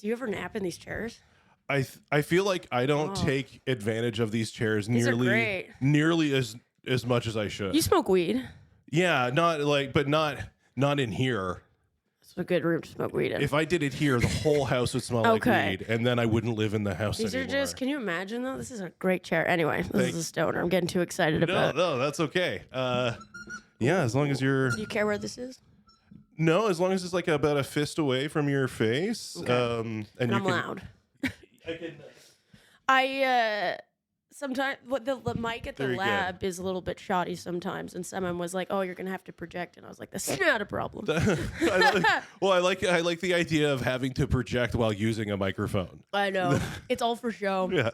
Do you ever nap in these chairs? I feel like I don't take advantage of these chairs These are great. nearly as much as I should. You smoke weed. Yeah, but not in here. It's a good room to smoke weed in. If I did it here, the whole house would smell like weed, and then I wouldn't live in the house These anymore. are just, can you imagine though? This is a great chair. Anyway, this is a stoner. I'm getting too excited about it. No, that's okay. Yeah, as long as you're... Do you care where this is? No, as long as it's like about a fist away from your face. Okay. And I'm loud. I sometimes the mic at the lab is a little bit shoddy sometimes, and someone was like, "Oh, you're gonna have to project," and I was like, "That's not a problem." I like the idea of having to project while using a microphone. I know it's all for show. Yeah,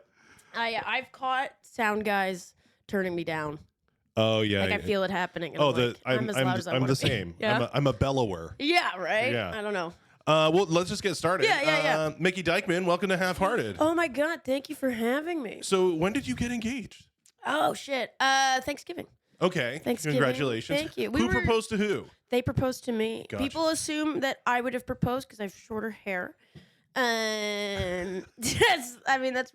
I've caught sound guys turning me down. Oh yeah, I feel it happening. And I'm as loud as I I'm want the to be. same. Yeah? I'm a bellower. Yeah, right. Yeah. I don't know. Well, let's just get started. Yeah. Mickey Dykeman, welcome to Half Hearted. Oh my God, thank you for having me. So when did you get engaged? Oh shit, Thanksgiving. Okay. Thanksgiving. Congratulations. Thank you. Who proposed to who? They proposed to me. Gotcha. People assume that I would have proposed because I have shorter hair. That's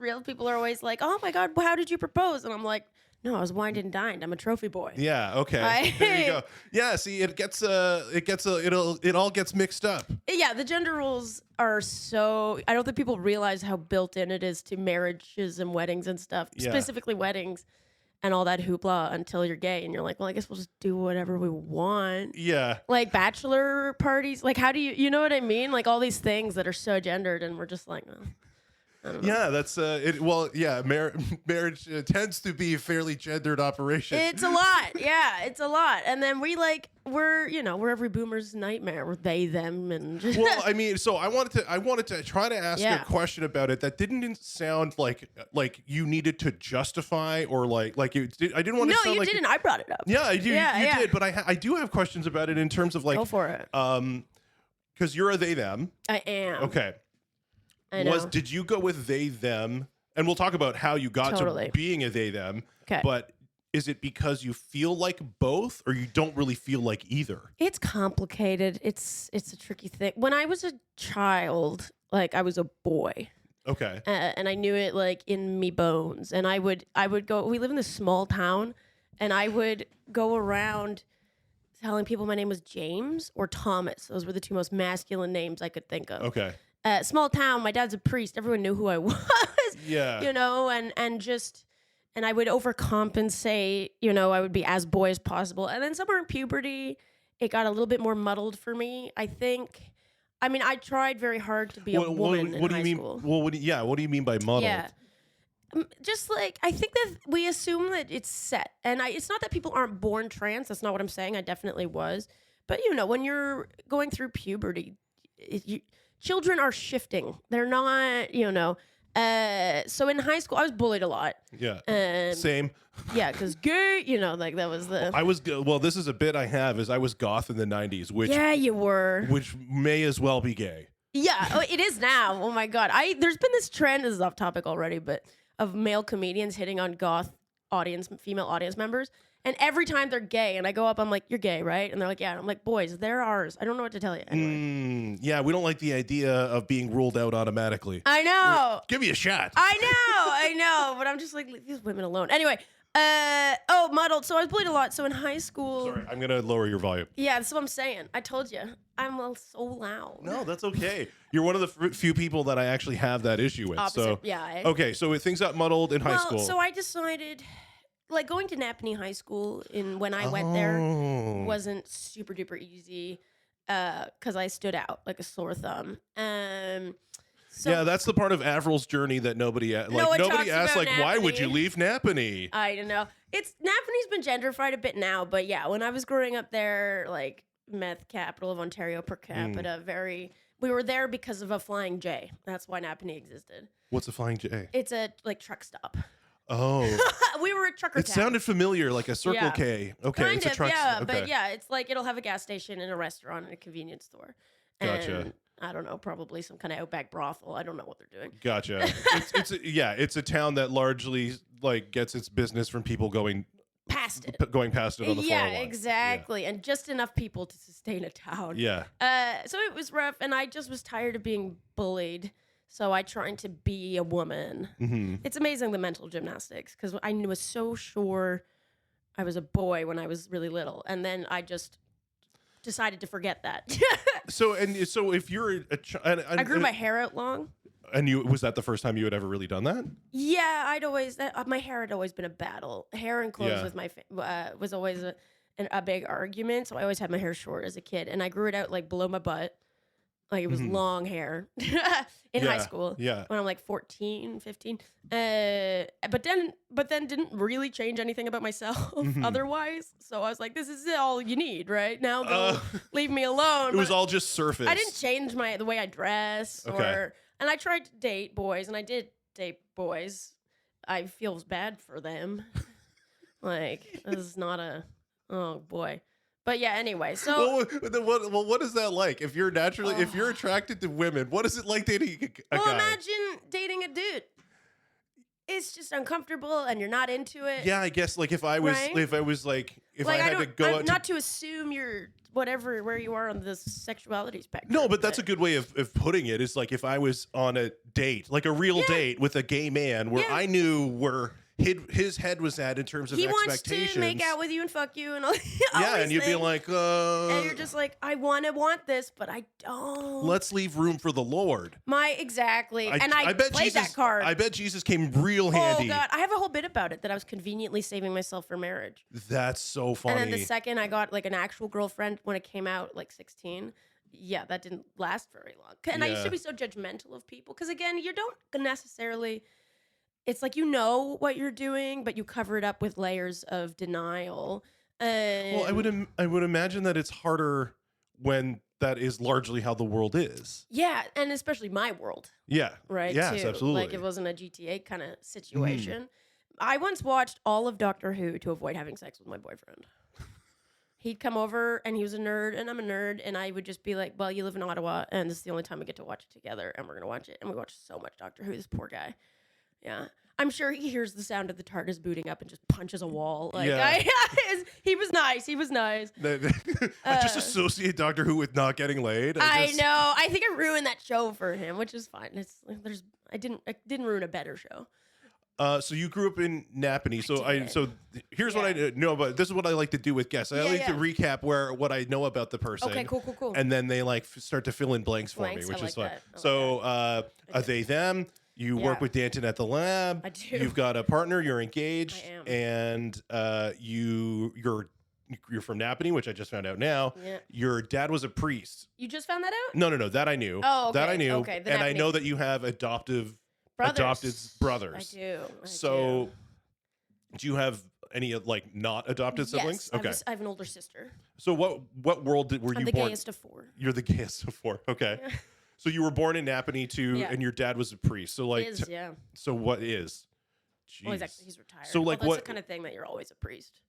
real. People are always like, "Oh my God, how did you propose?" And I'm like, "No, I was wined and dined. I'm a trophy boy." Yeah. Okay. There you go. Yeah. See, it all gets mixed up. Yeah, the gender rules are so. I don't think people realize how built in it is to marriages and weddings and stuff, specifically weddings and all that hoopla until you're gay and you're like, well, I guess we'll just do whatever we want. Yeah. Like bachelor parties. Like, how do you know what I mean? Like all these things that are so gendered and we're just like, oh. Yeah, that's it. Well, yeah, marriage tends to be a fairly gendered operation. It's a lot. Yeah, it's a lot. And then we're every boomer's nightmare. We're they, them, and just well, I mean, so I wanted to try to ask a question about it that didn't sound like you needed to justify or like you did. I didn't want to. No, sound you like didn't. I brought it up. Yeah, I do. You did, but I do have questions about it in terms of like. Go for it. Because you're a they them. I am. Okay. I know. Did you go with they them? And we'll talk about how you got to being a they them. Okay. But is it because you feel like both, or you don't really feel like either? It's complicated. It's a tricky thing. When I was a child, like I was a boy. Okay. And I knew it like in me bones. And I would go. We live in this small town, and I would go around telling people my name was James or Thomas. Those were the two most masculine names I could think of. Okay. Small town. My dad's a priest. Everyone knew who I was. Yeah. And I would overcompensate. I would be as boy as possible. And then somewhere in puberty, it got a little bit more muddled for me. I think. I mean, I tried very hard to be a woman in high school. Well, what do you mean by muddled? Yeah. Just like, I think that we assume that it's set. And it's not that people aren't born trans. That's not what I'm saying. I definitely was. But, when you're going through puberty, children are shifting. They're not, so in high school, I was bullied a lot. Yeah. Same. Yeah, because gay, like that was the... Well, this is a bit I have, is I was goth in the 90s, which... Yeah, you were. Which may as well be gay. Yeah, it is now. Oh, my God. There's been this trend, this is off topic already, but of male comedians hitting on goth female audience members. And every time they're gay, and I go up, I'm like, "You're gay, right?" And they're like, "Yeah." And I'm like, "Boys, they're ours. I don't know what to tell you." Anyway. Yeah, we don't like the idea of being ruled out automatically. I know. Give me a shot. I know. But I'm just like, leave these women alone. Anyway, muddled. So I was bullied a lot. So in high school. Sorry, I'm gonna lower your volume. Yeah, that's what I'm saying. I told you, I'm so loud. No, that's okay. You're one of the few people that I actually have that issue with. Opposite. So yeah. Okay, so things got muddled in high school. So I decided. Like going to Napanee High School when I went there wasn't super duper easy because I stood out like a sore thumb. Yeah, that's the part of Avril's journey that nobody asks. Like, why would you leave Napanee? I don't know. Napanee's been gentrified a bit now, but yeah, when I was growing up there, like meth capital of Ontario per capita, we were there because of a Flying J. That's why Napanee existed. What's a Flying J? It's a truck stop. Oh. We were a trucker It town. sounded familiar, like a Circle K. Okay, kind it's of, a truck. Yeah, okay. but yeah, it's like it'll have a gas station and a restaurant and a convenience store. Gotcha. And I don't know, probably some kind of outback brothel. I don't know what they're doing. Gotcha. It's a town that largely like gets its business from people going past it on the 401. Yeah, exactly. And just enough people to sustain a town. Yeah. So it was rough, and I just was tired of being bullied. So I tried to be a woman. Mm-hmm. It's amazing the mental gymnastics because I was so sure I was a boy when I was really little, and then I just decided to forget that. So if you're I grew my hair out long. and was that the first time you had ever really done that? Yeah, my hair had always been a battle. Hair and clothes was always a big argument. So I always had my hair short as a kid, and I grew it out like below my butt. Like it was long hair in high school. Yeah. When I'm like 14, 15. But then didn't really change anything about myself otherwise. So I was like, this is all you need, right? Now go leave me alone. It was all just surface. I didn't change the way I dress and I tried to date boys, and I did date boys. I feel bad for them. Like, this is not oh boy. But yeah, anyway, so what is that like? If you're attracted to women, what is it like dating a guy? Imagine dating a dude. It's just uncomfortable, and you're not into it. Yeah, I guess like if I had to go out not to assume you're where you are on the sexuality spectrum. No, but that's a good way of putting it. Is like if I was on a date, like a real date with a gay man, where I knew where his head was at in terms of expectations. He wants to make out with you and fuck you and all. And you'd be like, and you're just like, I want this, but I don't. Let's leave room for the Lord. Exactly. I bet played that card. I bet Jesus came real handy. Oh God, I have a whole bit about it that I was conveniently saving myself for marriage. That's so funny. And then the second I got like an actual girlfriend when it came out, like 16. Yeah, that didn't last very long. And I used to be so judgmental of people because again, you don't necessarily. It's like you know what you're doing, but you cover it up with layers of denial. Well, I would imagine that it's harder when that is largely how the world is. Yeah, and especially my world. Yeah. Right. Yes, too. absolutely. Like it wasn't a GTA kind of situation. I once watched all of Doctor Who to avoid having sex with my boyfriend. He'd come over and he was a nerd and I'm a nerd, and I would just be like, well, you live in Ottawa and this is the only time we get to watch it together and we're going to watch it. And we watched so much Doctor Who, this poor guy. Yeah. I'm sure he hears the sound of the TARDIS booting up and just punches a wall. Like, he was nice. He was nice. I just associate Doctor Who with not getting laid. I know. I think I ruined that show for him, which is fine. I didn't ruin a better show. So you grew up in Napanee. So here's what I know, but this is what I like to do with guests. I like to recap what I know about the person. Okay, cool. And then they start to fill in blanks for me, which is fun. So are they them? You work with Danton at the lab. I do. You've got a partner. You're engaged. I am. And you're from Napanee, which I just found out now. Yeah. Your dad was a priest. You just found that out? No. That I knew. Oh, okay. That I knew. Okay. And I know that you have adopted brothers. I do. Do you have any like not adopted siblings? Okay. I have an older sister. So what world were you born? I'm the gayest of four. You're the gayest of four. Okay. Yeah. So you were born in Napanee too, and your dad was a priest. So like, So what is? Jeez. Well, he's retired. So like, that's the kind of thing that you're always a priest.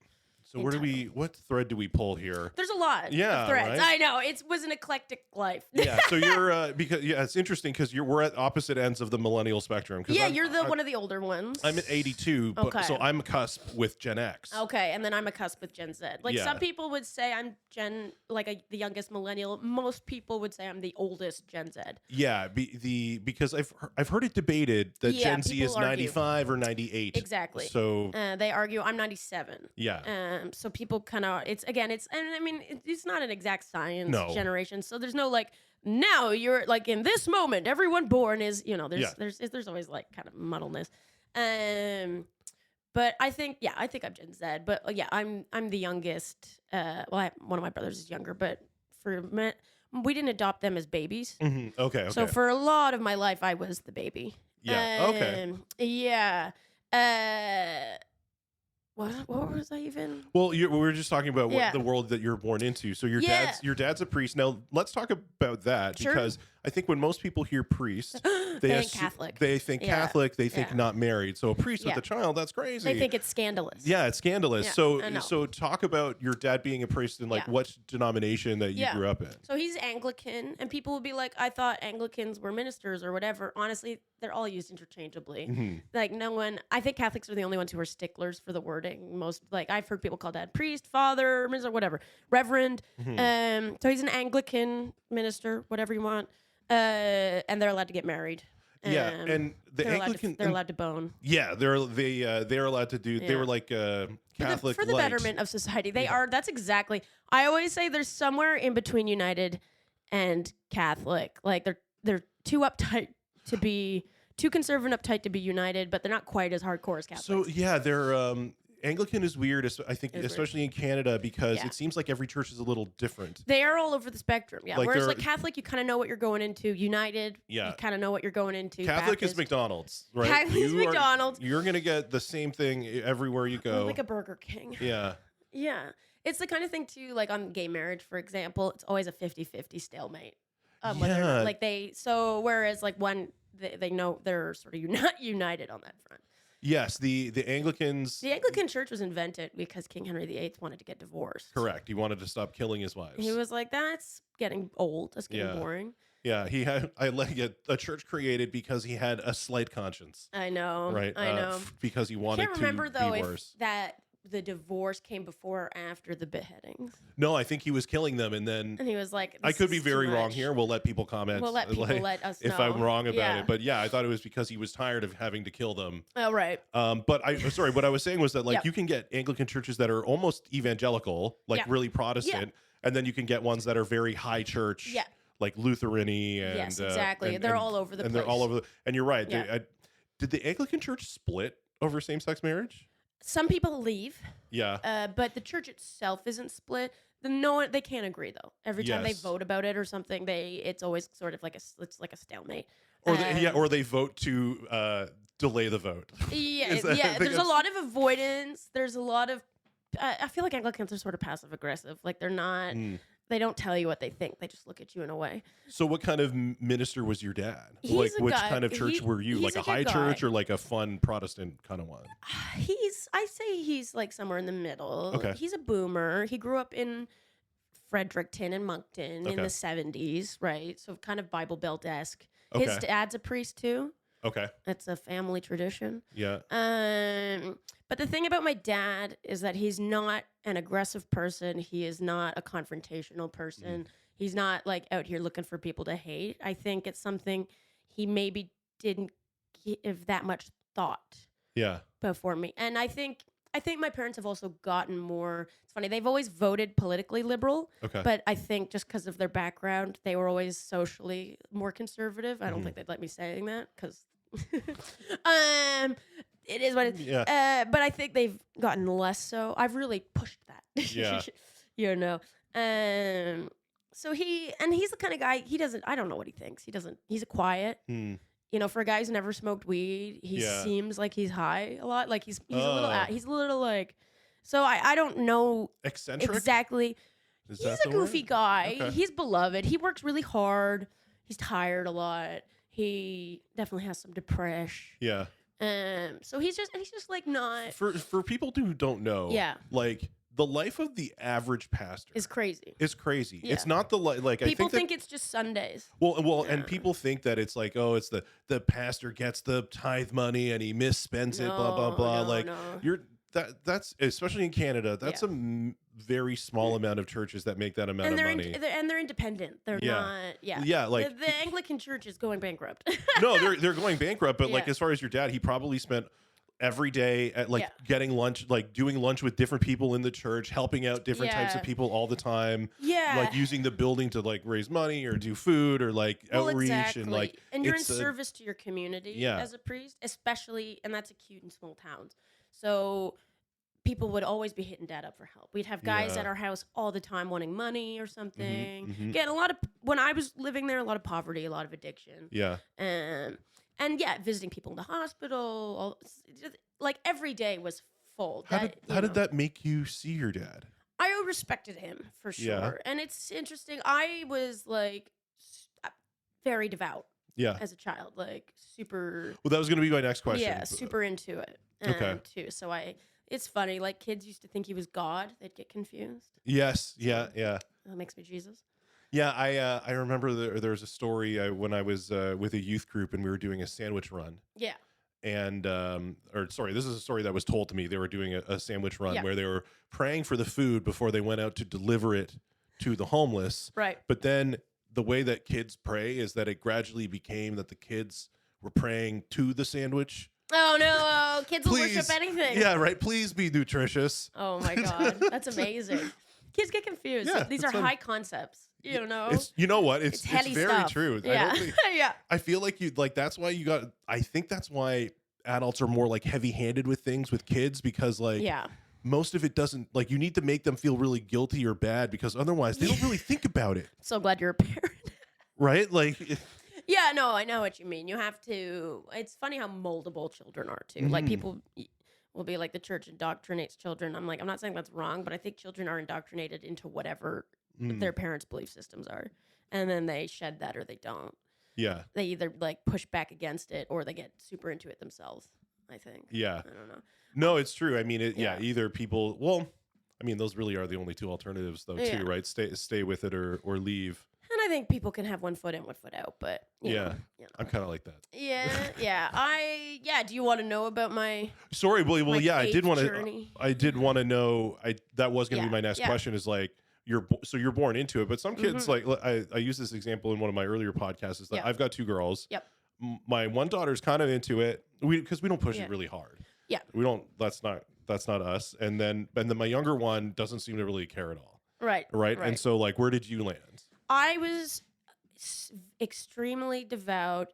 So what thread do we pull here? There's a lot of threads. Right? I know. It was an eclectic life. Yeah. So you're it's interesting because we're at opposite ends of the millennial spectrum. Yeah, you're one of the older ones. I'm at 82, so I'm a cusp with Gen X. Okay, and then I'm a cusp with Gen Z. Like some people would say I'm the youngest millennial. Most people would say I'm the oldest Gen Z. Yeah, because I've heard it debated that Gen Z is 95 or 98. Exactly. So they argue I'm 97. Yeah. So people kind of, it's not an exact science generation. So there's no like, now you're like in this moment, everyone born is, there's always like kind of muddleness. But I think I'm Gen Z, but I'm the youngest. One of my brothers is younger, but we didn't adopt them as babies. Mm-hmm. Okay. So for a lot of my life, I was the baby. Yeah. Okay. Yeah. What was I even? Well, we were just talking about the world that you're born into. So your dad's a priest. Now let's talk about that because I think when most people hear priest, they think Catholic. They think Catholic. They think not married. So a priest with a child, that's crazy. They think it's scandalous. Yeah, it's scandalous. Yeah, so talk about your dad being a priest and like what denomination that you grew up in. So he's Anglican, and people will be like, I thought Anglicans were ministers or whatever. Honestly, they're all used interchangeably. Mm-hmm. Like I think Catholics are the only ones who are sticklers for the wording. Most like I've heard people call dad priest, father, minister, whatever, reverend. Mm-hmm. So he's an Anglican minister, whatever you want. And they're allowed to get married. And the Anglican they're allowed to bone. Yeah, they're allowed to do. Yeah. They were like Catholic for the betterment of society. They are. That's exactly. I always say there's somewhere in between United and Catholic. Like they're too uptight to be too conservative and uptight to be United, but they're not quite as hardcore as Catholic. So yeah, they're. Anglican is weird, I think, especially in Canada, because it seems like every church is a little different. They are all over the spectrum, yeah. Like whereas like Catholic, you kind of know what you're going into. United, you kind of know what you're going into. Catholic is McDonald's, right? Catholic is McDonald's. You're going to get the same thing everywhere you go. Like a Burger King. Yeah. Yeah. It's the kind of thing, too, like on gay marriage, for example, it's always a 50-50 stalemate. Whereas like when they know they're sort of not united on that front. Yes, the Anglicans... The Anglican Church was invented because King Henry VIII wanted to get divorced. Correct. He wanted to stop killing his wives. He was like, that's getting old. That's getting boring. Yeah, he had a church created because he had a slight conscience. I know. Right? I know. Because he wanted to be worse. I can't remember, though, if that the divorce came before or after the beheadings. No, I think he was killing them, and then... And he was like... I could be very wrong here. We'll let people comment. We'll let people let us know. If I'm wrong about it. But yeah, I thought it was because he was tired of having to kill them. Oh, right. But what I was saying was that you can get Anglican churches that are almost evangelical, really Protestant, and then you can get ones that are very high church, like Lutheran-y. And, yes, exactly. They're all over the place. And they're all over. And you're right. Yeah. Did the Anglican church split over same-sex marriage? Some people leave. Yeah. But the church itself isn't split. They can't agree though. Every time they vote about it or something, it's always sort of like a stalemate. Or they vote to delay the vote. Yeah, There's a lot of avoidance. There's a lot of. I feel like Anglicans are sort of passive aggressive. Like they're not. They don't tell you what they think. They just look at you in a way. So what kind of minister was your dad? Which kind of church were you? Like a high church or like a fun Protestant kind of one? I say he's like somewhere in the middle. Okay. He's a boomer. He grew up in Fredericton and Moncton in the 70s, right? So kind of Bible Belt-esque. Okay. His dad's a priest too. Okay. It's a family tradition. Yeah. But the thing about my dad is that he's not an aggressive person. He is not a confrontational person. He's not like out here looking for people to hate. I think it's something he maybe didn't give that much thought. Yeah. Before me. And I think my parents have also gotten more. It's funny. They've always voted politically liberal. Okay. But I think just because of their background, they were always socially more conservative. I don't think they'd let me saying that because it is what it is. Yeah. But I think they've gotten less so. I've really pushed that. Yeah. So he's the kind of guy, I don't know what he thinks. He's a quiet. For a guy who's never smoked weed, he seems like he's high a lot. Like he's a little like, so I don't know eccentric exactly. He's a goofy guy. Okay. He's beloved. He works really hard. He's tired a lot. He definitely has some depression. Yeah. So he's just like not for people who don't know. Yeah. Like the life of the average pastor is crazy. It's crazy. Yeah. It's not the like people think it's just Sundays. Well, and people think that it's like, oh, it's the pastor gets the tithe money and he misspends it, blah blah blah. That's especially in Canada. That's a very small amount of churches that make that amount of money, and they're independent. They're not. Yeah. Yeah. Like the Anglican Church is going bankrupt. No, they're going bankrupt. But like as far as your dad, he probably spent every day at getting lunch, like doing lunch with different people in the church, helping out different types of people all the time. Yeah. Like using the building to like raise money or do food or like outreach. Exactly. And you're in service to your community as a priest, especially, and that's acute in small towns. So people would always be hitting dad up for help. We'd have guys at our house all the time wanting money or something. Again, when I was living there, a lot of poverty, a lot of addiction. Yeah. And visiting people in the hospital, like every day was full. How did that make you see your dad? I respected him for sure. Yeah. And it's interesting. I was like very devout. Yeah. As a child, like super. Well, that was going to be my next question. Yeah, super into it. Too. So it's funny. Like kids used to think he was God. They'd get confused. Yes. Yeah. Yeah. That makes me Jesus. Yeah, I remember there was a story when I was with a youth group and we were doing a sandwich run. Yeah. And this is a story that was told to me. They were doing a sandwich run where they were praying for the food before they went out to deliver it to the homeless. Right. But then the way that kids pray is that it gradually became that the kids we're praying to the sandwich. Oh no, kids will worship anything. Yeah, right. Please be nutritious. Oh my God, that's amazing. Kids get confused. Yeah, these are high concepts. You know, you know what? It's very stuff. true. Yeah, yeah. I feel like that's why I think that's why adults are more like heavy-handed with things with kids, because most of it doesn't, like, you need to make them feel really guilty or bad, because otherwise they don't really think about it. So glad you're a parent. Right? Like. Yeah, no, I know what you mean. You have to. It's funny how moldable children are too. Like, people will be like, the church indoctrinates children. I'm like, I'm not saying that's wrong, but I think children are indoctrinated into whatever their parents' belief systems are, and then they shed that or they don't. Yeah, they either like push back against it or they get super into it themselves, I think. Yeah, I don't know. No, it's true. I mean, either people. Well, I mean, those really are the only two alternatives, though, too, right? Stay with it or leave. And I think people can have one foot in, one foot out, but you know. I'm kind of like that. Yeah. Do you want to know about my? Sorry, well, yeah, I did want to know. That was going to be my next question. Is like, you're born into it, but some kids like I use this example in one of my earlier podcasts. Is that I've got two girls. Yep. My one daughter's kind of into it, because we don't push it really hard. Yeah. We don't. That's not us. And then my younger one doesn't seem to really care at all. Right. And so, like, where did you land? I was extremely devout,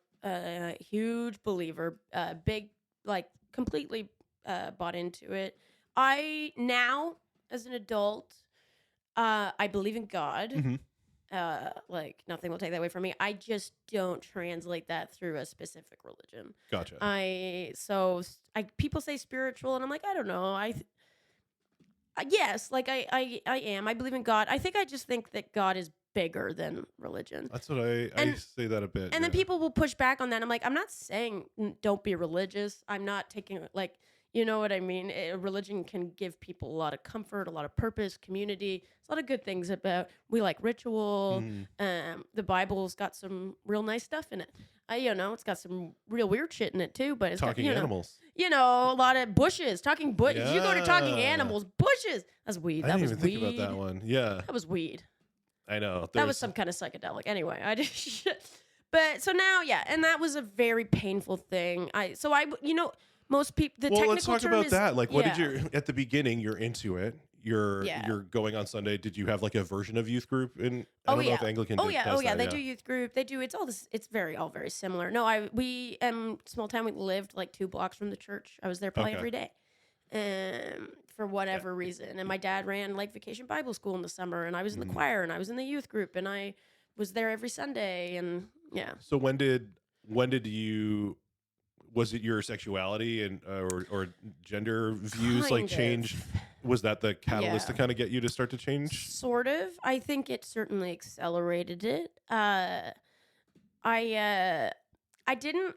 huge believer, big, like, completely bought into it. I now, as an adult, I believe in God. Like, nothing will take that away from me. I just don't translate that through a specific religion. Gotcha. People say spiritual, and I'm like, I don't know. Yes, like I am. I believe in God. I just think that God is bigger than religion. That's what I say that a bit. And then people will push back on that. I'm like, I'm not saying don't be religious. I'm not taking, like, you know what I mean? Religion can give people a lot of comfort, a lot of purpose, community. There's a lot of good things about. We like ritual. The Bible's got some real nice stuff in it. It's got some real weird shit in it too. But it's talking animals. A lot of bushes. Talking bushes. You go to talking animals, bushes. That's weed. I didn't even think about that one. Yeah, that was weed. I know. That was some kind of psychedelic. Anyway, I just. But so now, and that was a very painful thing. Most people. The technical let's talk term about is, that. Like, what did you at the beginning? You're into it. You're going on Sunday. Did you have like a version of youth group? I don't know if Anglican. They do youth group. They do. It's all this. It's all very similar. No, we small town. We lived like 2 blocks from the church. I was there probably every day. For whatever reason. And my dad ran like Vacation Bible School in the summer, and I was in the choir, and I was in the youth group, and I was there every Sunday, and So when did you, was it your sexuality and or gender views change? Was that the catalyst to kind of get you to start to change? Sort of. I think it certainly accelerated it. I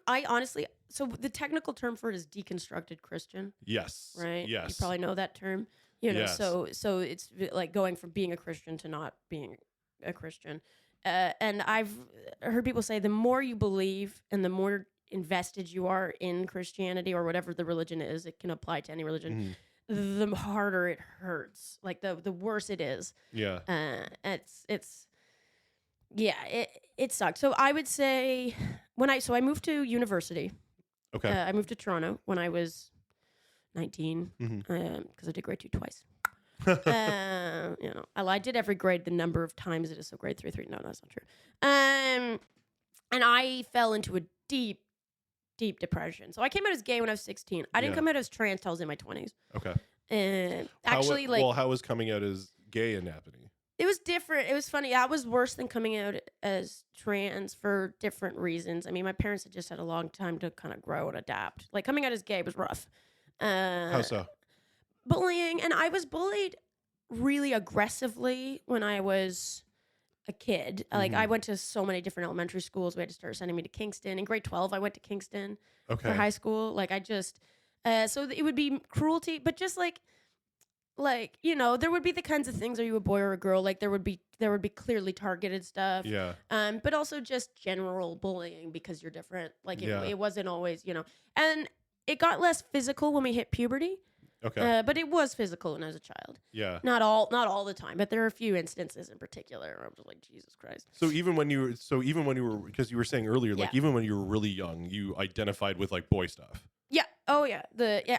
honestly, so the technical term for it is deconstructed Christian. Yes. Right? Yes. You probably know that term. So it's like going from being a Christian to not being a Christian. And I've heard people say the more you believe and the more invested you are in Christianity or whatever the religion is, it can apply to any religion, the harder it hurts. Like the worse it is. Yeah. It sucked. So I would say I moved to university. Okay. I moved to Toronto when I was 19 because I did grade 2 twice. I did every grade the number of times it is. So grade 3. No, that's not true. And I fell into a deep depression. So I came out as gay when I was 16. I didn't come out as trans till I was in my 20s. Okay. And how was coming out as gay and happening? It was different. It was funny. That was worse than coming out as trans for different reasons. I mean, my parents had just had a long time to kind of grow and adapt. Like, coming out as gay was rough. How so? Bullying. And I was bullied really aggressively when I was a kid. Like, I went to so many different elementary schools. We had to start sending me to Kingston. In grade 12, I went to Kingston for high school. Like, I just... so it would be cruelty, but just like, there would be the kinds of things, are you a boy or a girl? Like, there would be clearly targeted stuff. Yeah. But also just general bullying because you're different. Like, it wasn't always, and it got less physical when we hit puberty. Okay. But it was physical when I was a child. Yeah. Not all the time, but there are a few instances in particular where I'm just like, Jesus Christ. So even when you were, because you were saying earlier, like even when you were really young, you identified with like boy stuff. Yeah. Oh yeah.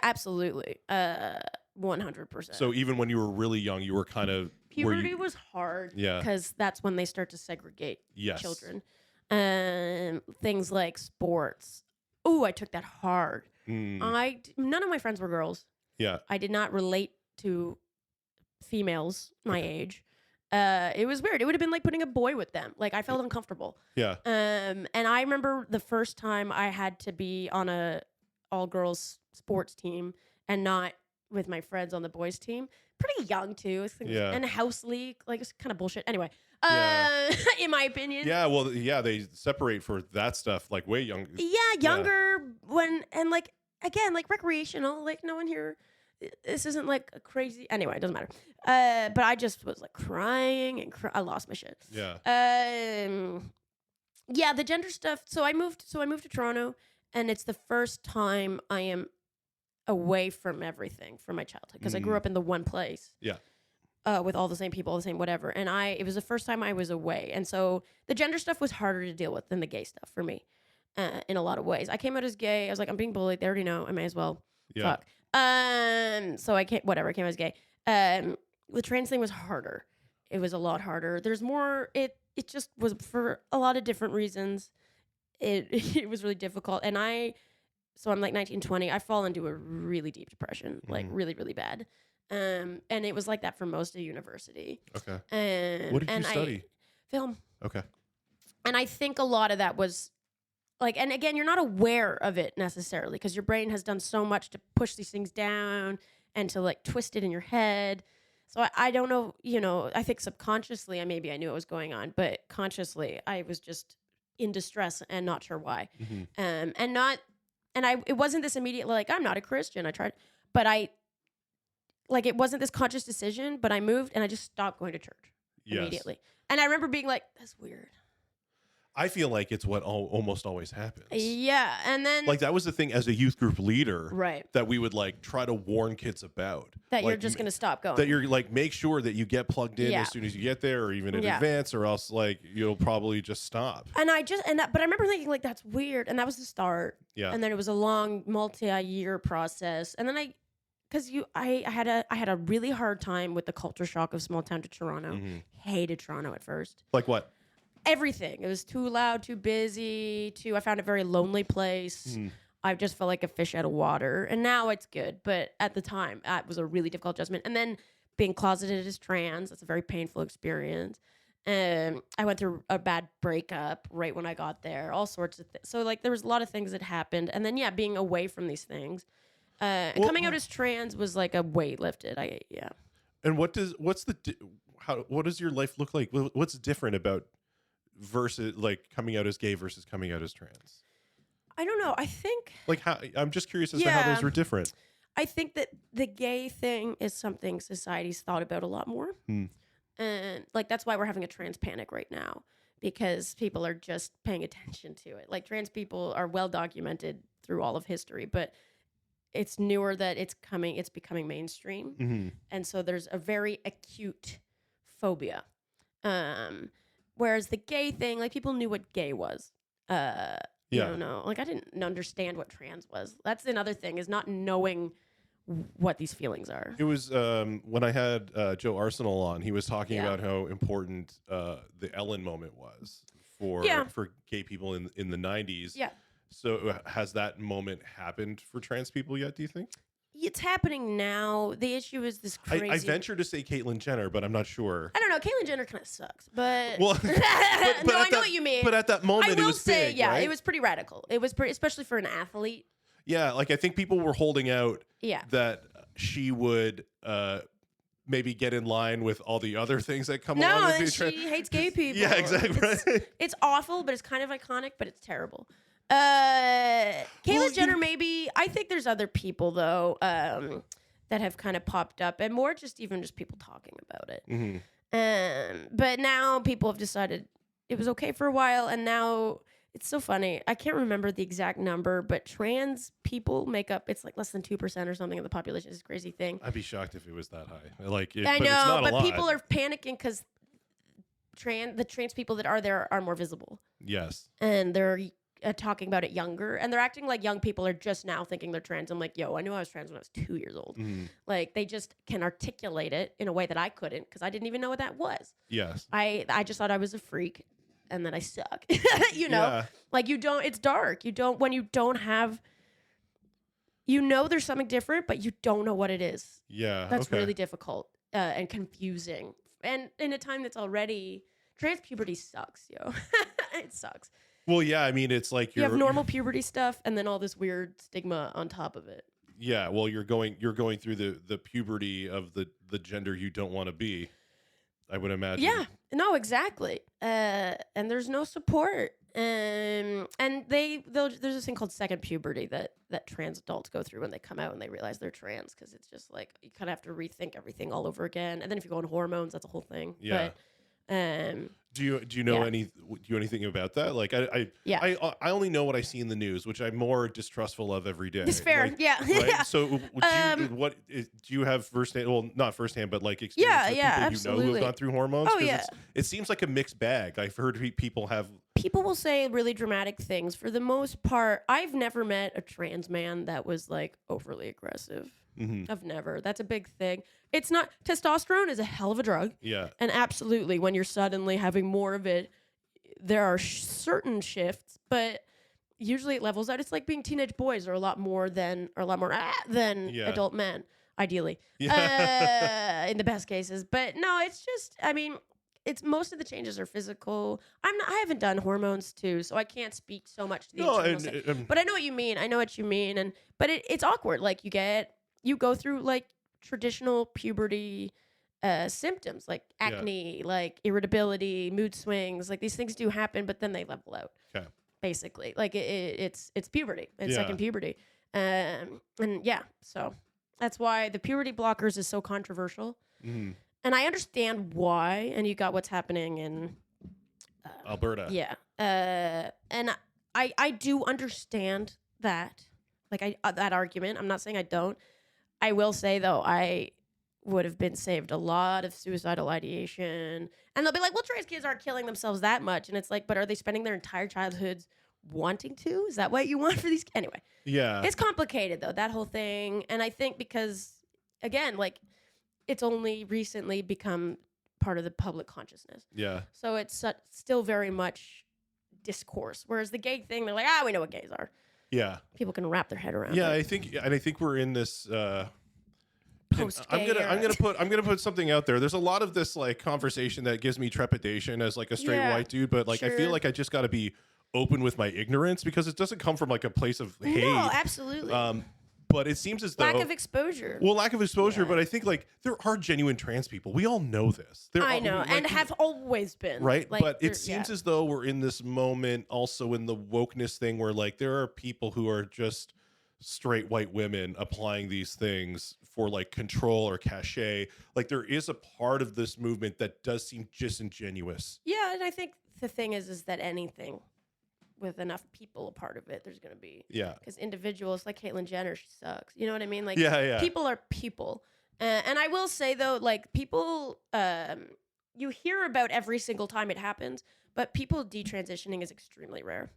Absolutely. 100%. So even when you were really young, you were kind of puberty was hard. Yeah. Because that's when they start to segregate children. Things like sports. Oh, I took that hard. None of my friends were girls. Yeah. I did not relate to females my age. It was weird. It would have been like putting a boy with them. Like I felt uncomfortable. Yeah. And I remember the first time I had to be on a all girls sports team and not with my friends on the boys team. Pretty young too. And a house league. Like it's kind of bullshit. Anyway, in my opinion. Yeah. Well, yeah, they separate for that stuff like way younger. Yeah, younger and like again, like recreational. Like no one here. This isn't like a crazy. Anyway, it doesn't matter. But I just was like crying and I lost my shit. Yeah. Yeah, the gender stuff. So I moved to Toronto, and it's the first time I am away from everything from my childhood because I grew up in the one place. Yeah. With all the same people, the same whatever, and it was the first time I was away, and so the gender stuff was harder to deal with than the gay stuff for me, in a lot of ways. I came out as gay. I was like, I'm being bullied. They already know. I may as well. Yeah. Fuck. So I came out as gay. The trans thing was harder. It was a lot harder. There's more. It just was for a lot of different reasons. It was really difficult, and so I'm like 19, 20. I fall into a really deep depression, like really, really bad. And it was like that for most of university. Okay. What did you study? Film. Okay. And I think a lot of that was like, and again, you're not aware of it necessarily because your brain has done so much to push these things down and to like twist it in your head. So I don't know, I think subconsciously, maybe I knew what was going on, but consciously I was just in distress and not sure why. It wasn't this immediate, like, I'm not a Christian. I tried, but it wasn't this conscious decision, but I moved and I just stopped going to church immediately. And I remember being like, that's weird. I feel like it's what almost always happens. Yeah. And then like that was the thing as a youth group leader, right? That we would like try to warn kids about. That like, you're just going to stop going. That you're like, make sure that you get plugged in as soon as you get there or even in advance or else like you'll probably just stop. But I remember thinking like, that's weird. And that was the start. Yeah. And then it was a long multi-year process. And then I had a really hard time with the culture shock of small town to Toronto. Hated Toronto at first. Like what? Everything. It was too loud, too busy, I found it a very lonely place. I just felt like a fish out of water. And now it's good. But at the time, that was a really difficult adjustment. And then being closeted as trans, that's a very painful experience. I went through a bad breakup right when I got there, all sorts of things. So like there was a lot of things that happened. And then, being away from these things. Coming out as trans was like a weight lifted. And what does your life look like? What's different about versus like coming out as gay versus coming out as trans? I don't know. I think like I'm just curious as to how those were different. I think that the gay thing is something society's thought about a lot more. And like that's why we're having a trans panic right now because people are just paying attention to it. Like trans people are well documented through all of history, but it's newer that it's becoming mainstream. And so there's a very acute phobia. Whereas the gay thing, like people knew what gay was. I don't know. Like I didn't understand what trans was. That's another thing is not knowing what these feelings are. It was when I had Joe Arsenal on, he was talking about how important the Ellen moment was for gay people in the 90s. Yeah. So has that moment happened for trans people yet, do you think? It's happening now. The issue is this crazy... I venture to say Caitlyn Jenner, but I'm not sure. I don't know. Caitlyn Jenner kind of sucks, but... Well, but I know what you mean. But at that moment, it was big, right? It was pretty radical. It was pretty, especially for an athlete. Yeah, like I think people were holding out that she would... maybe get in line with all the other things that come along with being she hates gay people. Yeah, exactly. It's awful, but it's kind of iconic, but it's terrible. Caitlyn Jenner, maybe. I think there's other people though that have kind of popped up, and more just people talking about it. But now people have decided it was okay for a while, and now It's so funny. I can't remember the exact number, but trans people make up, it's like less than 2% or something of the population. It's a crazy thing. I'd be shocked if it was that high. Like, I know, it's not but a lot. people are panicking because the trans people that are there are more visible. Yes. And they're talking about it younger, and they're acting like young people are just now thinking they're trans. I'm like, yo, I knew I was trans when I was 2 years old. Like, they just can articulate it in a way that I couldn't, because I didn't even know what that was. Yes. I just thought I was a freak and that I suck. You know? Yeah. Like, it's dark. When you don't have, there's something different, but you don't know what it is. Yeah. That's really difficult and confusing. And in a time that's already, trans puberty sucks, yo. It sucks. Well, yeah, I mean, it's like you have normal puberty stuff and then all this weird stigma on top of it. Yeah, well, you're going through the puberty of the gender you don't want to be, I would imagine. Yeah, no, exactly. And there's no support. And there's this thing called second puberty that trans adults go through when they come out and they realize they're trans, because it's just like you kind of have to rethink everything all over again. And then if you go on hormones, that's a whole thing. Yeah. But, do you know anything about that? Like, I only know what I see in the news, which I'm more distrustful of every day. It's fair. Like, yeah. Right? Yeah. So do you have firsthand, well, not firsthand, but like experience with people absolutely. who have gone through hormones? Oh, yeah. It seems like a mixed bag. I've heard people will say really dramatic things. For the most part, I've never met a trans man that was like overly aggressive. I've never. That's a big thing. It's not, testosterone is a hell of a drug. Yeah. And absolutely, when you're suddenly having more of it, there are certain shifts, but usually it levels out. It's like being teenage boys are a lot more than adult men, ideally, in the best cases. But no, it's just, I mean, it's most of the changes are physical. I haven't done hormones too, so I can't speak so much to the but I know what you mean. But it's awkward. Like you go through like traditional puberty symptoms, like acne, like irritability, mood swings. Like these things do happen, but then they level out. Okay. Basically, like it's puberty. It's second puberty, and so that's why the puberty blockers is so controversial. And I understand why. And you got what's happening in Alberta. Yeah. And I do understand that. Like that argument. I'm not saying I don't. I will say though, I would have been saved a lot of suicidal ideation. And they'll be like, well, trans kids aren't killing themselves that much. And it's like, but are they spending their entire childhoods wanting to? Is that what you want for these? Anyway. Yeah. It's complicated though, that whole thing. And I think because, again, like, it's only recently become part of the public consciousness. Yeah. So it's still very much discourse. Whereas the gay thing, they're like, we know what gays are. Yeah. People can wrap their head around. Yeah, it. I think we're in this post-gay. I'm gonna put something out there. There's a lot of this like conversation that gives me trepidation as like a straight white dude, but like I feel like I just got to be open with my ignorance, because it doesn't come from like a place of hate. No, absolutely. But it seems as though lack of exposure. Well, lack of exposure, but I think like there are genuine trans people. We all know this. I know, and have always been. Right, like, but it seems as though we're in this moment also in the wokeness thing where like there are people who are just straight white women applying these things for like control or cachet. Like there is a part of this movement that does seem disingenuous. Yeah, and I think the thing is that anything with enough people a part of it, there's going to be. Yeah. Because individuals like Caitlyn Jenner, she sucks. You know what I mean? Like, people are people. And I will say, though, like, people, you hear about every single time it happens, but people detransitioning is extremely rare.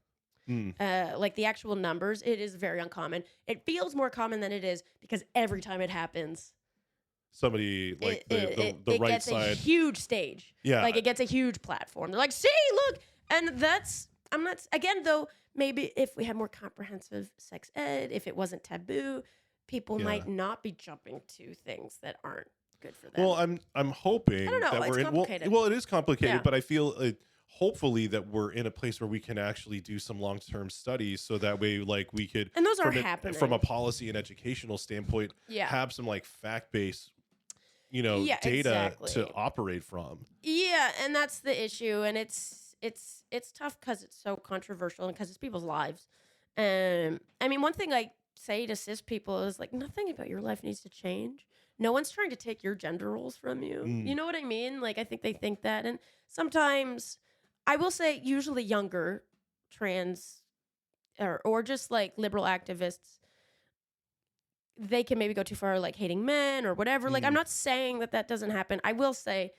Like, the actual numbers, it is very uncommon. It feels more common than it is because every time it happens, somebody like the right side. It gets a huge stage. Yeah. Like, it gets a huge platform. They're like, see, look. And that's... I'm not, again, though, maybe if we had more comprehensive sex ed, if it wasn't taboo, people might not be jumping to things that aren't good for them. Well, I'm hoping I don't know, that we're complicated. Well, it is complicated, but I feel hopefully that we're in a place where we can actually do some long-term studies, so that way, like, we could, and those are happening from a policy and educational standpoint, have some like fact-based, data to operate from. Yeah, and that's the issue, and it's tough because it's so controversial and because it's people's lives. I mean, one thing I say to cis people is like, nothing about your life needs to change. No one's trying to take your gender roles from you. You know what I mean? Like, I think they think that. And sometimes, I will say, usually younger trans or just like liberal activists, they can maybe go too far, like hating men or whatever. Like, I'm not saying that doesn't happen. I will say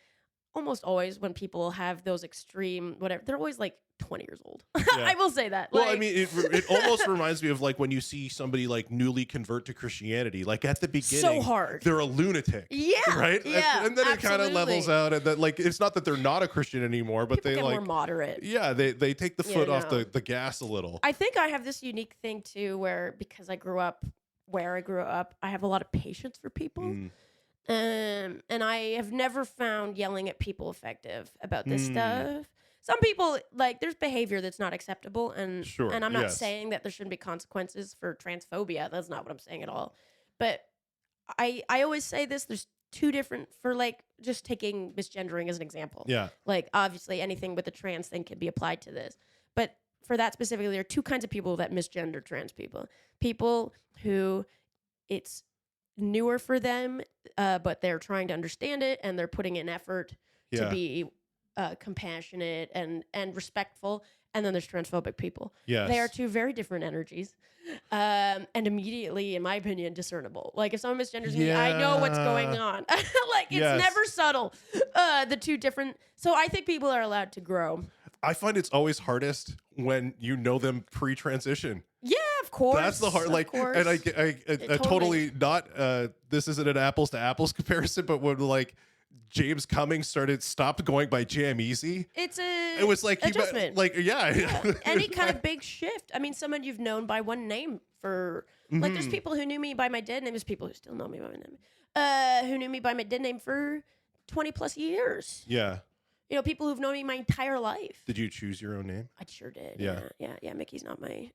almost always when people have those extreme whatever, they're always like 20 years old. Yeah. I will say that. Well, like, I mean, it almost reminds me of like when you see somebody like newly convert to Christianity, like at the beginning, so hard. They're a lunatic. Yeah. Right? Yeah. And then it kind of levels out, and then like it's not that they're not a Christian anymore, but people they get like more moderate. Yeah, they take the foot off the gas a little. I think I have this unique thing too where because I grew up where I grew up, I have a lot of patience for people. And I have never found yelling at people effective about this stuff. Some people, like, there's behavior that's not acceptable, and I'm not saying that there shouldn't be consequences for transphobia. That's not what I'm saying at all. But I always say this, there's two different, for, like, just taking misgendering as an example. Yeah. Like, obviously, anything with the trans thing can be applied to this. But for that specifically, there are two kinds of people that misgender trans people. People who it's newer for them, but they're trying to understand it, and they're putting in effort to be compassionate and respectful. And then there's transphobic people. Yes. They are two very different energies, and immediately, in my opinion, discernible. Like if someone misgenders me, I know what's going on. Like it's never subtle. The two different. So I think people are allowed to grow. I find it's always hardest when you know them pre-transition. Yeah, of course. That's the hard, like, and I totally not. This isn't an apples to apples comparison, but when like James Cummings stopped going by Jam Easy, it was like adjustment. Yeah. Any kind of big shift. I mean, someone you've known by one name for like. There's people who knew me by my dead name. There's people who still know me by my name. Who knew me by my dead name for 20 plus years. Yeah. You know, people who've known me my entire life. Did you choose your own name? I sure did. Yeah. Mickey's not my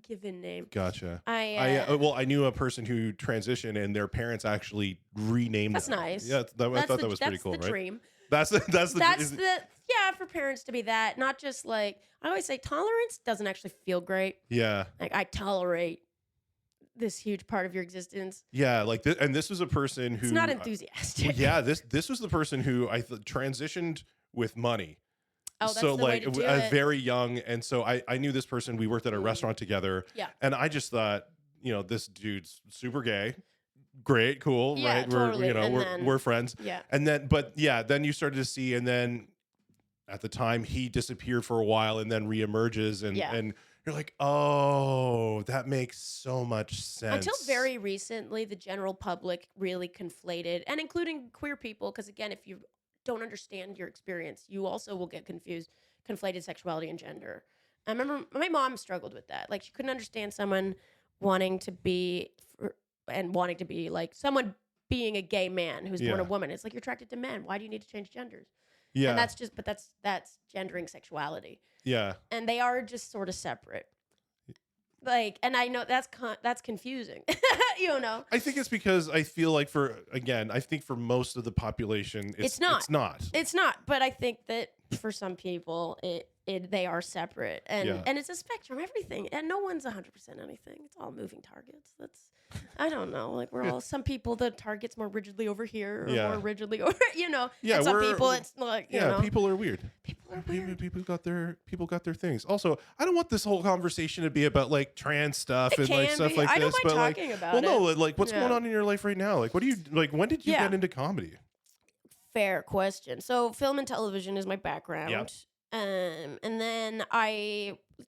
given name. Gotcha. I knew a person who transitioned and their parents actually renamed That's them. nice. Yeah, I thought that was pretty cool, right? That's the dream. That's the for parents to be that, not just like I always say tolerance doesn't actually feel great. Yeah. Like I tolerate this huge part of your existence. Yeah, like this, and this was a person who it's not enthusiastic. This was the person who transitioned with money. Oh, that's so the way to do it. Very young, and so I knew this person. We worked at a restaurant together. Yeah, and I just thought, this dude's super gay. Great, cool, yeah, right? Totally. We're friends. Yeah, and then you started to see, and then at the time he disappeared for a while, and then reemerges, and you're like, oh, that makes so much sense. Until very recently, the general public really conflated, and including queer people, because again, if you don't understand your experience, you also will get conflated sexuality and gender. I remember my mom struggled with that. Like she couldn't understand someone wanting to be like someone being a gay man who's born a woman. It's like you're attracted to men. Why do you need to change genders? Yeah. And that's gendering sexuality. Yeah. And they are just sort of separate. Like, and I know that's confusing, I think it's because I feel like for most of the population, it's not. But I think that for some people, they are separate, and it's a spectrum, everything, and no one's 100% anything. It's all moving targets. I don't know. Like we're all some people the target's more rigidly over here, or more rigidly over, Yeah, and some people it's like people are weird. People got their things. Also, I don't want this whole conversation to be about like trans stuff and like stuff like this. I don't mind talking about it. Like what's going on in your life right now? Like what do you like? When did you get into comedy? Fair question. So film and television is my background. Yep. And then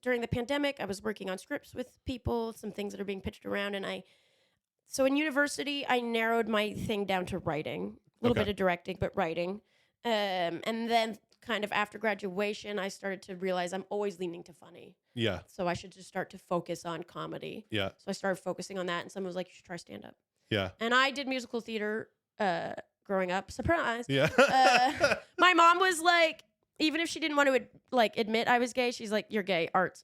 during the pandemic, I was working on scripts with people, some things that are being pitched around. So in university, I narrowed my thing down to writing, a little bit of directing, but writing. And then kind of after graduation, I started to realize I'm always leaning to funny. Yeah. So I should just start to focus on comedy. Yeah. So I started focusing on that, and someone was like, you should try stand-up. Yeah. And I did musical theater growing up. Surprise. Yeah. My mom was like, even if she didn't want to admit I was gay, she's like, you're gay, arts.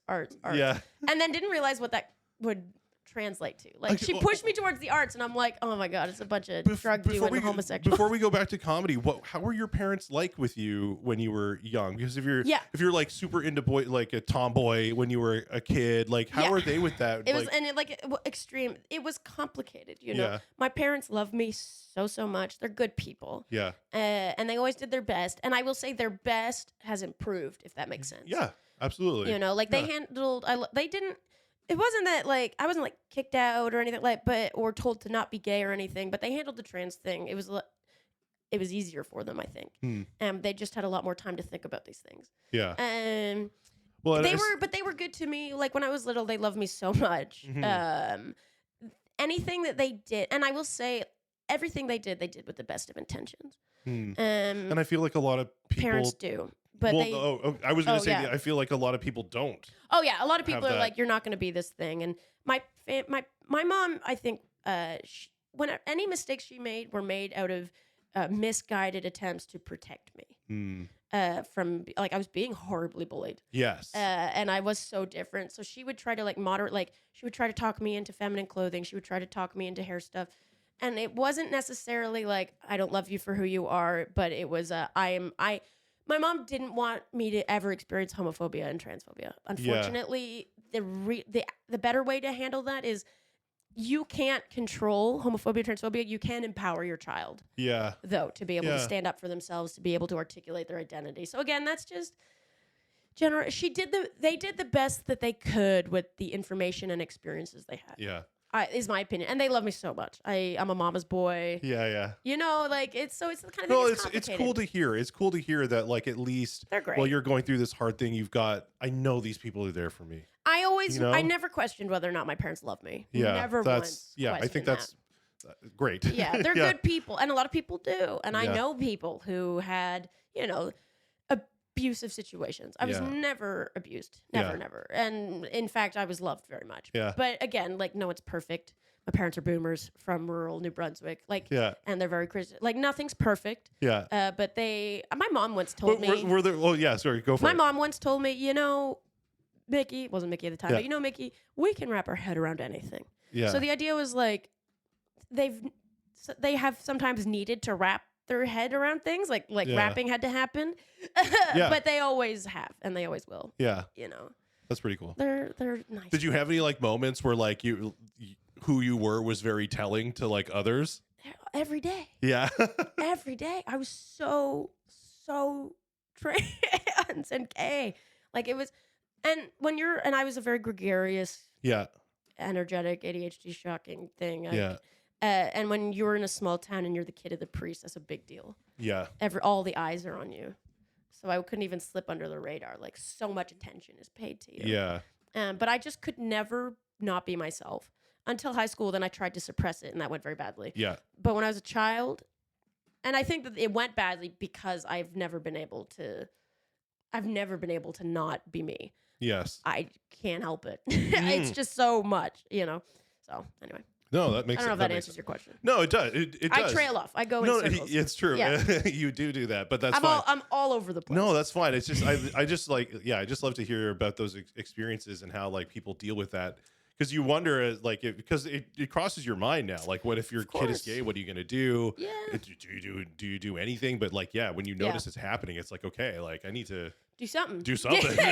Yeah. And then didn't realize what that would translate to. Like, she pushed me towards the arts, and I'm like, oh my God, it's a bunch of drug-doing homosexuals. Before we go back to comedy, how were your parents like with you when you were young? Because if you're like super into like a tomboy when you were a kid, like how were they with that? Extreme. It was complicated, you know. Yeah. My parents love me so much. They're good people. Yeah. And they always did their best. And I will say their best has improved, if that makes sense. Yeah, absolutely. You know, like they handled. They didn't. It wasn't that like I wasn't like kicked out or anything or told to not be gay or anything, but they handled the trans thing. It was easier for them, I think. They just had a lot more time to think about these things. Yeah. Well, they were good to me. Like when I was little, they loved me so much. Mm-hmm. Anything that they did, and I will say everything they did with the best of intentions. And I feel like a lot of people parents do. But I was going to say, I feel like a lot of people don't. Oh yeah, a lot of people are like, you're not going to be this thing. And my mom, I think, when any mistakes she made were made out of misguided attempts to protect me from, like, I was being horribly bullied. Yes. And I was so different. So she would try to like moderate, like she would try to talk me into feminine clothing. She would try to talk me into hair stuff. And it wasn't necessarily like, I don't love you for who you are, but it was, my mom didn't want me to ever experience homophobia and transphobia. Unfortunately, the better way to handle that is you can't control homophobia, transphobia. You can empower your child. Yeah. Though, to be able to stand up for themselves, to be able to articulate their identity. So again, that's just they did the best that they could with the information and experiences they had. Yeah. Is my opinion, and they love me so much. I'm a mama's boy. Yeah. You know, like it's the kind of thing. It's cool to hear. It's cool to hear that, like, at least they're great. While you're going through this hard thing, I know these people are there for me. I never questioned whether or not my parents love me. Yeah, never once. Yeah, I think that's great. Yeah, they're good people, and a lot of people do. And I know people who had, abusive situations. I was never abused. Never. And in fact, I was loved very much. Yeah. But again, like, no one's perfect. My parents are boomers from rural New Brunswick. Like, and they're very Christian. Like, nothing's perfect. Yeah. But my mom once told me. Were there? Oh, yeah. Sorry, go for it. My mom once told me, Mickey, it wasn't Mickey at the time, but Mickey, we can wrap our head around anything. Yeah. So the idea was like, they have sometimes needed to wrap their head around things, like rapping had to happen, but they always have, and they always will. Yeah, that's pretty cool. They're nice. Did you have any like moments where like who you were was very telling to like others? Every day. Yeah, every day. I was so trans and gay, like it was, and I was a very gregarious, energetic, ADHD, shocking thing. And when you're in a small town and you're the kid of the priest, that's a big deal. Yeah. All the eyes are on you. So I couldn't even slip under the radar. Like, so much attention is paid to you. Yeah. But I just could never not be myself until high school. Then I tried to suppress it, and that went very badly. Yeah. But when I was a child, and I think that it went badly because I've never been able to not be me. Yes. I can't help it. It's just so much, So anyway. No, that makes sense. I don't know if that answers your question. No, it does. It does. I trail off. I go in circles. It's true. Yeah. You do that, but that's fine. I'm all over the place. No, that's fine. It's just I just love to hear about those experiences and how like people deal with that, because you wonder because it crosses your mind now. Like, what if your kid is gay? What are you gonna do? Yeah. Do you do anything? But like, when you notice it's happening, it's like, okay, like I need to do something.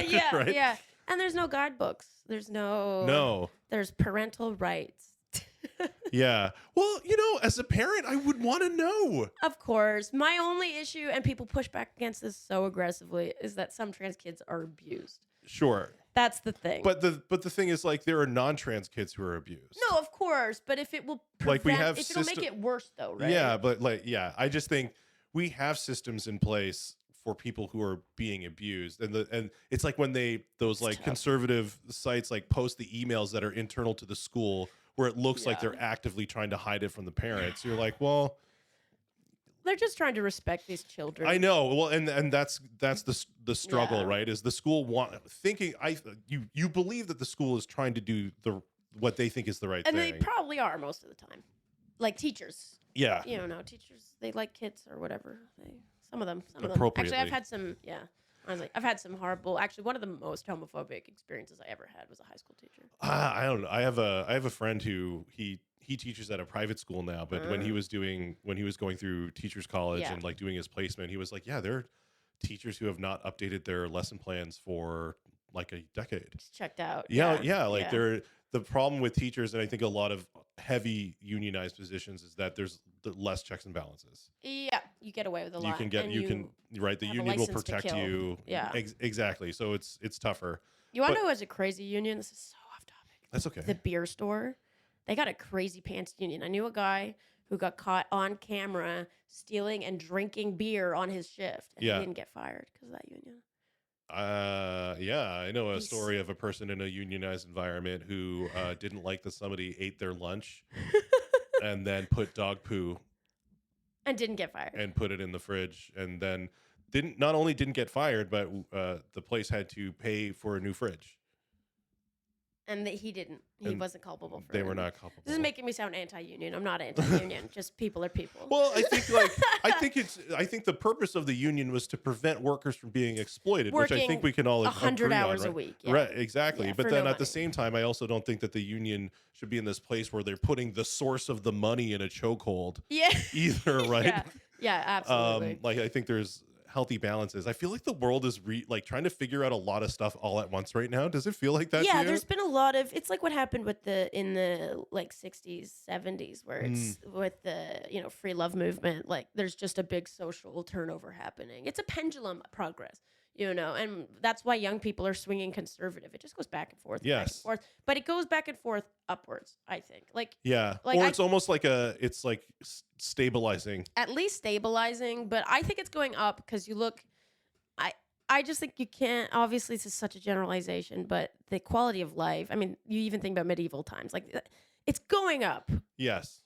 Yeah. Right? Yeah. And there's no guidebooks. There's no. There's parental rights. Yeah. Well, as a parent, I would want to know. Of course. My only issue, and people push back against this so aggressively, is that some trans kids are abused. Sure. That's the thing. But the thing is, like, there are non-trans kids who are abused. No, of course. But if it will prevent, it'll make it worse, though, right? Yeah, but I just think we have systems in place for people who are being abused, and it's like when those conservative sites like post the emails that are internal to the school, where it looks like they're actively trying to hide it from the parents. You're like, well, they're just trying to respect these children. I know. Well, and that's the struggle, right? Is the school you believe that the school is trying to do what they think is the right thing, and they probably are most of the time. Like teachers. Yeah. Teachers, they like kids or whatever. Some of them. Appropriately. Actually, I've had some. Yeah. Honestly, I've had some horrible. Actually, one of the most homophobic experiences I ever had was a high school teacher. I don't know. I have a friend who he teaches at a private school now, but when he was going through teachers college and like doing his placement, he was like, yeah, there are teachers who have not updated their lesson plans for like a decade. It's checked out. Like they're the problem with teachers, and I think a lot of heavy unionized positions is that there's less checks and balances. Yeah, you get away with a lot. The union will protect you. Yeah, exactly. So it's tougher. You want to know who has a crazy union? This is so off topic. That's okay. The beer store, they got a crazy pants union. I knew a guy who got caught on camera stealing and drinking beer on his shift, and he didn't get fired because of that union. I know a story of a person in a unionized environment who didn't like that somebody ate their lunch and then put dog poo and didn't get fired and put it in the fridge, and then not only didn't get fired, but the place had to pay for a new fridge. And he didn't. He wasn't culpable for it. They were not culpable. This is making me sound anti-union. I'm not anti-union. Just people are people. Well, I think the purpose of the union was to prevent workers from being exploited, which I think we can all 100 hours on, right? a week. Yeah. Right, exactly. Yeah, but then at the same time, I also don't think that the union should be in this place where they're putting the source of the money in a chokehold. Yeah. Either, right? Yeah, absolutely. Like I think there's healthy balances. I feel like the world is trying to figure out a lot of stuff all at once right now. Does it feel like that? Yeah, there's been a lot of. It's like what happened in the like 60s, 70s, where it's with the free love movement. Like there's just a big social turnover happening. It's a pendulum progress, and that's why young people are swinging conservative. It just goes back and forth, back and forth, but it goes back and forth upwards. I think, or it's almost like it's like stabilizing. At least stabilizing, but I think it's going up because you look. I just think you can't. Obviously, this is such a generalization, but the quality of life. I mean, you even think about medieval times, like it's going up. Yes,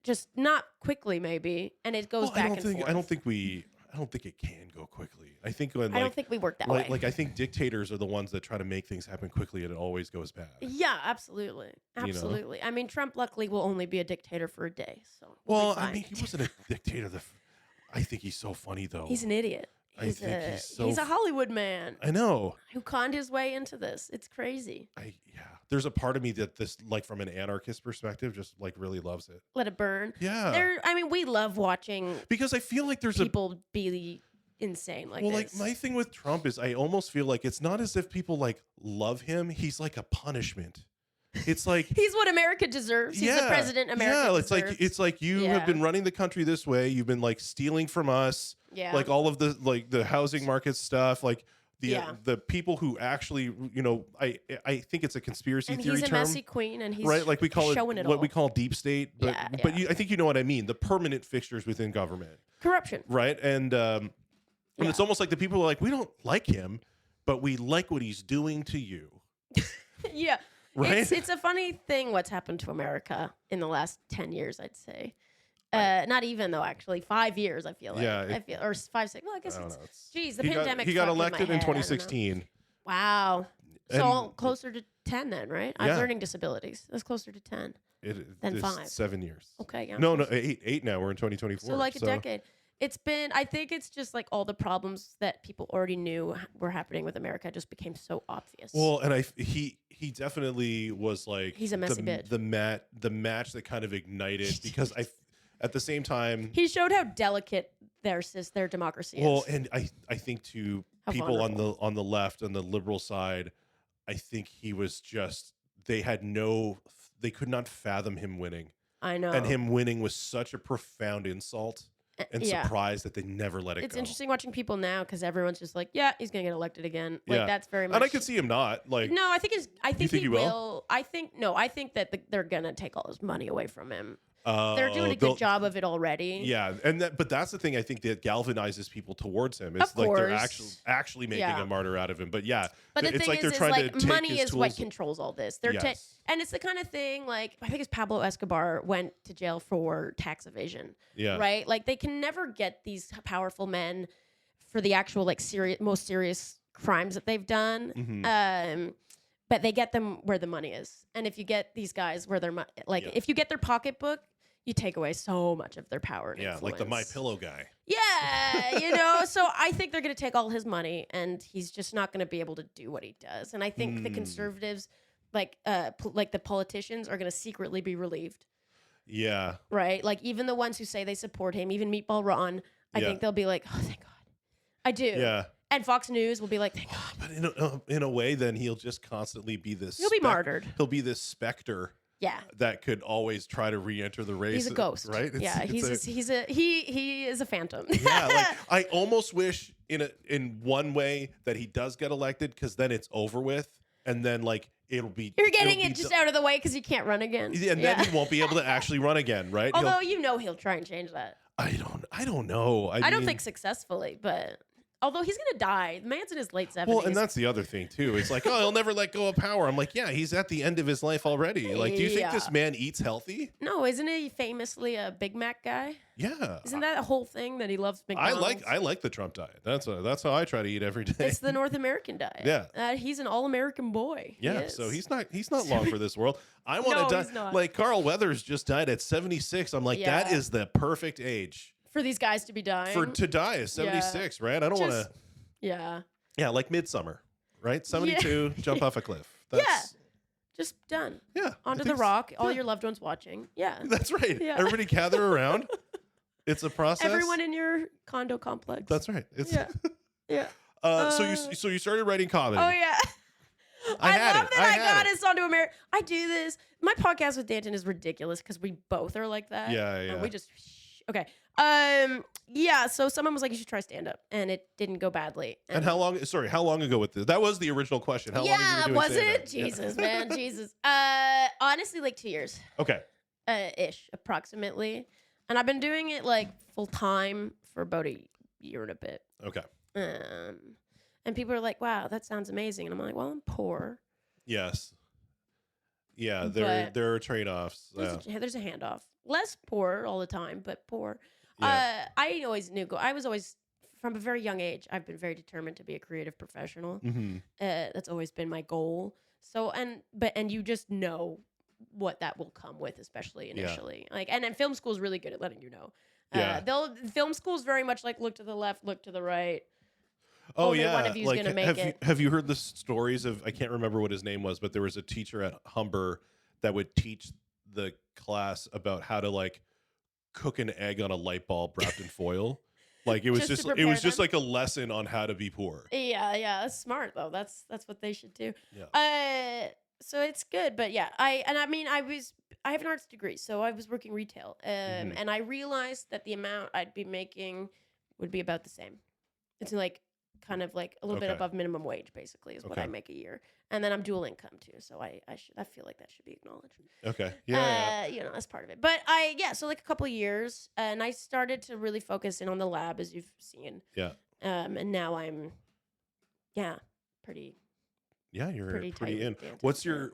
just not quickly, maybe, and it goes back and forth. I don't think it can go quickly. I think I don't think we work that way. Like I think dictators are the ones that try to make things happen quickly, and it always goes bad. Yeah, absolutely. I mean, Trump luckily will only be a dictator for a day. So I mean, he wasn't a dictator. I think he's so funny though. He's an idiot. He's a Hollywood man. I know. Who conned his way into this. It's crazy. There's a part of me that this, like from an anarchist perspective, just like really loves it. Let it burn. Yeah. We love watching because I feel like there's people be insane like this. Well, like my thing with Trump is I almost feel like it's not as if people like love him. He's like a punishment. It's like he's what America deserves. He's the president America deserves. It's like you have been running the country this way. You've been like stealing from us. Yeah. Like all of the housing market stuff. Like the people who actually, I think it's a conspiracy theory term. He's a messy queen, and he's right. Like we call showing it what we call deep state. But I think you know what I mean. The permanent fixtures within government. Corruption. Right. And it's almost like the people are like, we don't like him, but we like what he's doing to you. Yeah. Right? It's a funny thing what's happened to America in the last 10 years, I'd say. Not even though, actually, 5 years. I feel like. Yeah, or 5, 6. Well, I guess the pandemic. He got elected in 2016. Wow. So closer to 10 then, right? I have learning disabilities. That's closer to 10 than 5. 7 years. Okay. Yeah. No, 8 now. We're in 2024. So like a decade. I think it's just like all the problems that people already knew were happening with America just became so obvious. Well, and he definitely was like he's a messy bitch. The match that kind of ignited because at the same time he showed how delicate their democracy is. Well, and I think to people on the left on the liberal side, I think he was just they could not fathom him winning. I know. And him winning was such a profound insult. And surprised that they never let it go. It's interesting watching people now because everyone's just like, yeah, he's gonna get elected again. Like that's very much. And I could see him not like. No, I think he will. I think that they're gonna take all his money away from him. They're doing a good job of it already. Yeah, but that's the thing I think that galvanizes people towards him. It's like they're actually making a martyr out of him. But but the it's thing like they're is trying to take money his is tools. what controls all this. And it's the kind of thing like I think it's Pablo Escobar went to jail for tax evasion. Yeah, right. Like they can never get these powerful men for the actual like most serious crimes that they've done. Mm-hmm. But they get them where the money is. And if you get these guys where they're if you get their pocketbook. You take away so much of their power and influence. Like the My Pillow guy. Yeah, you know, so I think they're going to take all his money and he's just not going to be able to do what he does. And I think the conservatives, like the politicians, are going to secretly be relieved. Yeah. Right? Like, even the ones who say they support him, even Meatball Ron, I think they'll be like, oh, thank God. I do. Yeah. And Fox News will be like, thank God. But in a way, then he'll just constantly be this. He'll be martyred. He'll be this specter. Yeah. That could always try to re-enter the race. He's a ghost. Right? He is a phantom. Yeah. Like, I almost wish in one way that he does get elected, because then it's over with. And then, like, you're getting it just out of the way because he can't run again. Yeah, and then he won't be able to actually run again, right? Although he'll try and change that. I don't know. I don't think successfully, but although he's gonna die, the man's in his late 70s. Well, and that's the other thing too. It's like, oh, he'll never let go of power. I'm like, yeah, he's at the end of his life already. Like, do you think this man eats healthy? No, isn't he famously a Big Mac guy? Yeah. Isn't that a whole thing that he loves McDonald's? I like the Trump diet. That's how I try to eat every day. It's the North American diet. Yeah. He's an all-American boy. Yeah. So he's not long for this world. I want to die. Like, Carl Weathers just died at 76. I'm like, that is the perfect age for these guys to be dying. To die is 76, right? I don't want to. Yeah. Yeah, like Midsummer, right? 72, jump off a cliff. Just done. Yeah. Onto the rock, all your loved ones watching. Yeah. That's right. Yeah. Everybody gather around. It's a process. Everyone in your condo complex. That's right. Yeah. So you started writing comedy. Oh, yeah. I love that I got us onto America. I do this. My podcast with Danton is ridiculous because we both are like that. Yeah. And we just... Okay. So someone was like, you should try stand-up, and it didn't go badly. And how long ago with this? That was the original question. How long have you been doing stand-up? Was it? Jesus, man, Jesus. Honestly, like 2 years. Okay. Ish, approximately. And I've been doing it like full-time for about a year and a bit. Okay. And people are like, wow, that sounds amazing. And I'm like, well, I'm poor. Yes. Yeah, there are trade-offs. There's a handoff. Less poor all the time, but poor. Yeah. I always knew. I was always, from a very young age, I've been very determined to be a creative professional. Mm-hmm. That's always been my goal. So and you just know what that will come with, especially initially. Yeah. Like, and then film school is really good at letting you know. Film school is very much like look to the left, look to the right. Oh, only one of you's like, gonna make it. Have you heard the stories of, I can't remember what his name was, but there was a teacher at Humber that would teach the class about how to like cook an egg on a light bulb wrapped in foil. Like, it was just like a lesson on how to be poor. Yeah, that's smart though. That's what they should do. Yeah. So it's good, but yeah, I have an arts degree, so I was working retail, and I realized that the amount I'd be making would be about the same. It's like kind of like a little bit above minimum wage, basically, is what I make a year. And then I'm dual income too, so I feel like that should be acknowledged. Okay. Yeah. That's part of it. But so like a couple of years, and I started to really focus in on the lab, as you've seen. Yeah. And now I'm, pretty. Yeah, you're pretty in. What's your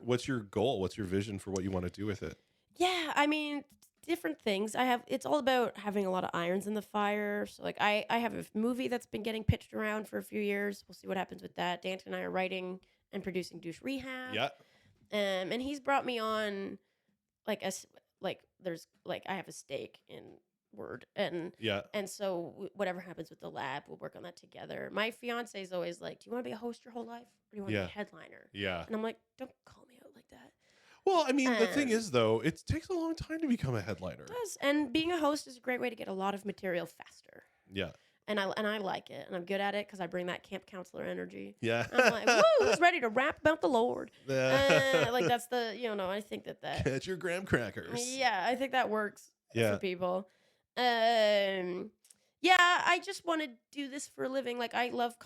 goal? What's your vision for what you want to do with it? Yeah, I mean, different things. It's all about having a lot of irons in the fire. So like I have a movie that's been getting pitched around for a few years. We'll see what happens with that. Danton and I are writing and producing Douche Rehab. Yeah. And he's brought me on I have a stake in Word, and so whatever happens with the lab, we'll work on that together. My fiance is always like, do you want to be a host your whole life, or do you want to be a headliner? Yeah. And I'm like, don't call me out like that. Well, I mean, the thing is, though, it takes a long time to become a headliner. It does, and being a host is a great way to get a lot of material faster. Yeah. And I like it, and I'm good at it because I bring that camp counselor energy. Yeah. I'm like, woo, who's ready to rap about the Lord? Like, that's the, I think that Catch your graham crackers. Yeah, I think that works for people. I just want to do this for a living. Like, I love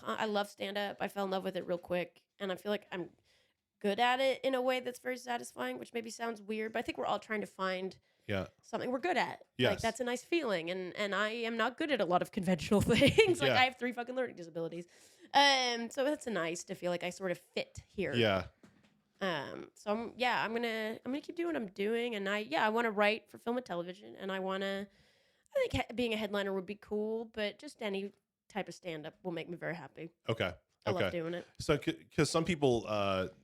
stand-up. I fell in love with it real quick, and I feel like I'm good at it in a way that's very satisfying, which maybe sounds weird, but I think we're all trying to find something we're good at. Yes. Like, that's a nice feeling, and I am not good at a lot of conventional things. Like, I have 3 fucking learning disabilities. So that's nice to feel like I sort of fit here. Yeah. So I'm gonna keep doing what I'm doing, and I want to write for film and television, and I think being a headliner would be cool, but just any type of stand-up will make me very happy. Okay. I love doing it. So, because some people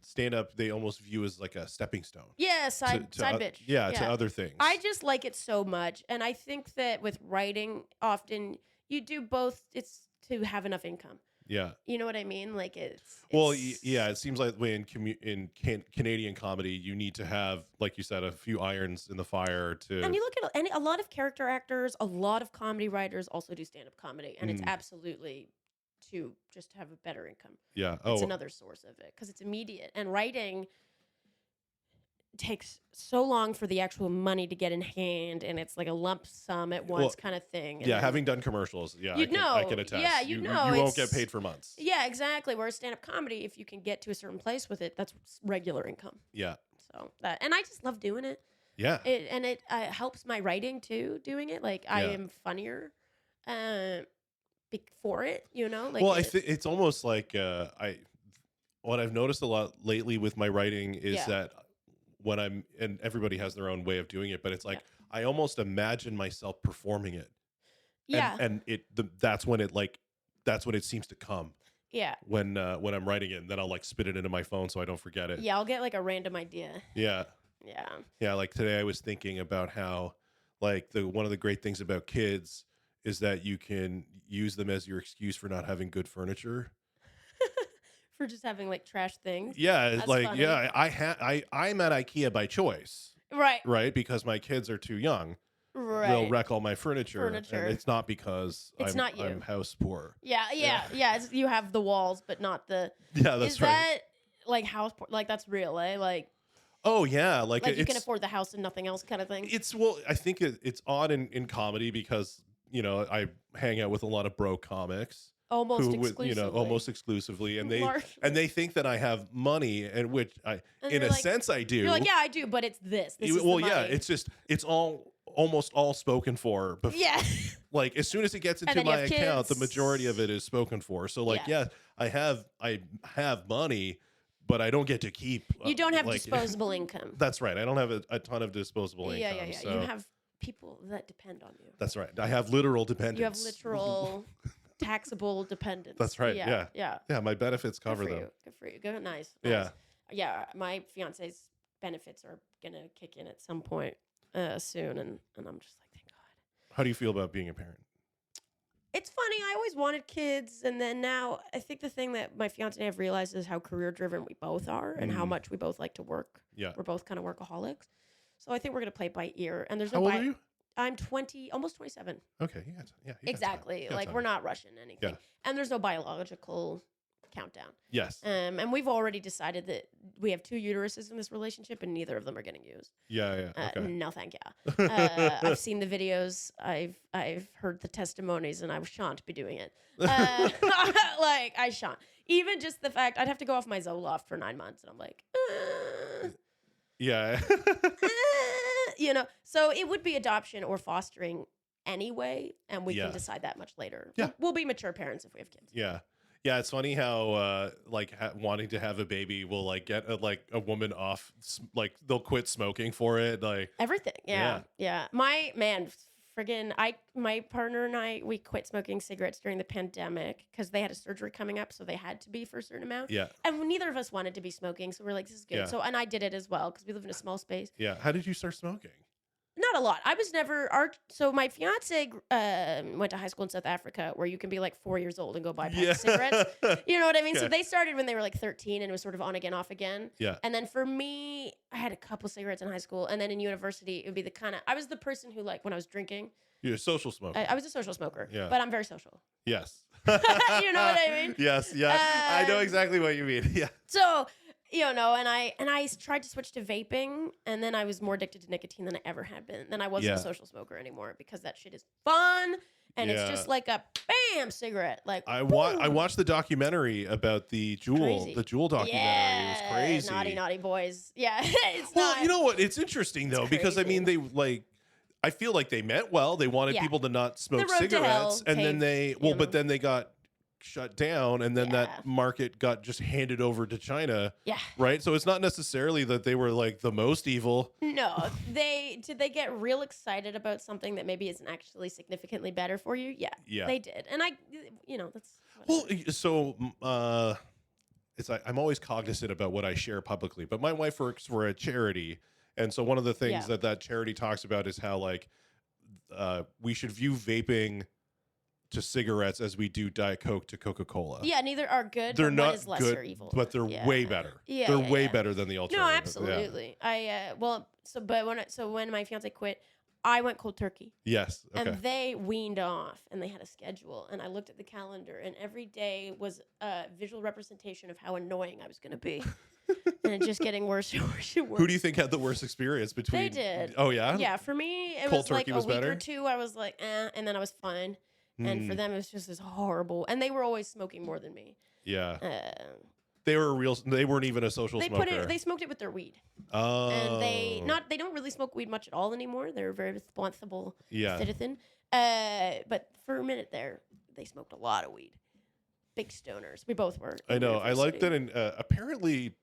stand up, they almost view as like a stepping stone. Yeah, side bitch. To other things. I just like it so much, and I think that with writing, often you do both. It's to have enough income. Yeah. You know what I mean? Like it's well, yeah, it seems like in Canadian comedy, you need to have, like you said, a few irons in the fire to. And you look at a lot of character actors, a lot of comedy writers also do stand-up comedy, and it's absolutely to just have a better income. Yeah. It's another source of it because it's immediate. And writing takes so long for the actual money to get in hand, and it's like a lump sum at once kind of thing. And yeah, having done commercials, I can attest. Yeah, you won't get paid for months. Yeah, exactly. Whereas stand-up comedy, if you can get to a certain place with it, that's regular income. Yeah. So and I just love doing it. Yeah. It helps my writing too, doing it. Like I am funnier for it, Like well, I think it's almost like what I've noticed a lot lately with my writing is that when and everybody has their own way of doing it, but it's like I almost imagine myself performing it. Yeah. And that's when it seems to come. Yeah. When I'm writing it, and then I'll like spit it into my phone so I don't forget it. Yeah, I'll get like a random idea. Yeah. Yeah. Yeah, like today I was thinking about how like one of the great things about kids is that you can use them as your excuse for not having good furniture. For just having like trash things. Yeah, it's like funny. I'm at IKEA by choice. Right, because my kids are too young. Right. They'll wreck all my furniture. And it's not because I'm house poor. Yeah. You have the walls, but not the. Yeah, that's right. Is that like house poor? Like that's real, eh? Like. Oh yeah, like you can afford the house and nothing else, kind of thing. I think it's odd in comedy because I hang out with a lot of bro comics. Almost exclusively, and they think that I have money, and which in a sense I do. You're like, yeah, I do, but it's this. This is well, yeah, it's almost all spoken for. Yeah, like as soon as it gets into my account, the majority of it is spoken for. So like, I have money, but I don't get to keep. You don't have disposable income. That's right. I don't have a ton of disposable income. Yeah. So. You have people that depend on you. That's right. I have literal dependents. You have literal. Taxable dependence. That's right. Yeah. My benefits cover them. Good for you. Good. Nice. Yeah. My fiance's benefits are gonna kick in at some point soon, and I'm just like, thank God. How do you feel about being a parent? It's funny. I always wanted kids, and then now I think the thing that my fiance and I have realized is how career driven we both are, and how much we both like to work. Yeah. We're both kind of workaholics, so I think we're gonna play it by ear. And there's no. How old are you? I'm 20, almost 27. Okay, yeah. Exactly. Like we're not rushing anything. Yeah. And there's no biological countdown. Yes. And we've already decided that we have 2 uteruses in this relationship, and neither of them are getting used. Yeah. Okay. No, thank you. I've seen the videos. I've heard the testimonies, and I shan't be doing it. Like I shan't. Even just the fact I'd have to go off my Zoloft for 9 months, and I'm like, yeah. So it would be adoption or fostering anyway, and we can decide that much later. Yeah. We'll be mature parents if we have kids. Yeah. Yeah, it's funny how wanting to have a baby will like get a woman off, like they'll quit smoking for it, like everything. Yeah. My partner and I, we quit smoking cigarettes during the pandemic because they had a surgery coming up, so they had to be for a certain amount. Yeah. And neither of us wanted to be smoking, so we're like, this is good. Yeah. So, and I did it as well because we live in a small space. Yeah. How did you start smoking? Not a lot. I was never so my fiance went to high school in South Africa where you can be like 4 years old and go buy packs of cigarettes. You know what I mean? So they started when they were like 13 and it was sort of on again, off again. Yeah. And then for me, I had a couple cigarettes in high school, and then in university, it would be the kind of I was the person who like when I was drinking. You're a social smoker. I was a social smoker. Yeah. But I'm very social. Yes. You know what I mean? Yes. Yeah. I know exactly what you mean. Yeah. So. And I tried to switch to vaping, and then I was more addicted to nicotine than I ever had been. Then I wasn't a social smoker anymore because that shit is fun, and it's just like a bam cigarette. Like I watched the documentary about the Juul documentary. Yeah, it was crazy. Naughty boys. Yeah, you know what? It's interesting though because I mean they like. I feel like they meant well. They wanted people to not smoke cigarettes, and then but then they got shut down, and then that market got just handed over to China. Yeah. Right? So it's not necessarily that they were like the most evil. No. They get real excited about something that maybe isn't actually significantly better for you? Yeah. Yeah. They did. And that's whatever. Well, so it's like I'm always cognizant about what I share publicly, but my wife works for a charity, and so one of the things that charity talks about is how like we should view vaping to cigarettes as we do Diet Coke to Coca-Cola. Yeah, neither are good. They're not is lesser evil, but they're way better. Yeah, they're way better than the alternative. No, absolutely. Yeah. When my fiance quit, I went cold turkey. Yes. Okay. And they weaned off, and they had a schedule. And I looked at the calendar, and every day was a visual representation of how annoying I was going to be. And it's just getting worse and worse and worse. Who do you think had the worst experience between? They did. Oh, yeah? Yeah, for me, it cold was like a week better? or two. I was like, and then I was fine. And for them, it was just this horrible. And they were always smoking more than me. Yeah. They weren't even a social smoker. They smoked it with their weed. Oh. And they don't really smoke weed much at all anymore. They're very responsible citizen. But for a minute there, they smoked a lot of weed. Big stoners. We both were. I know. I like that. And apparently,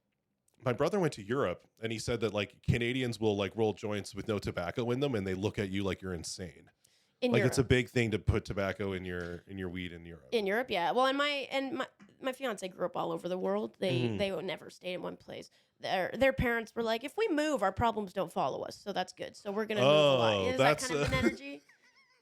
my brother went to Europe, and he said that like Canadians will like roll joints with no tobacco in them, and they look at you like you're insane. In like Europe. It's a big thing to put tobacco in your weed in Europe. In Europe, yeah. Well, my fiance grew up all over the world. They never stayed in one place. Their parents were like, if we move, our problems don't follow us, so that's good. So we're gonna move a lot. Is that kind of an energy?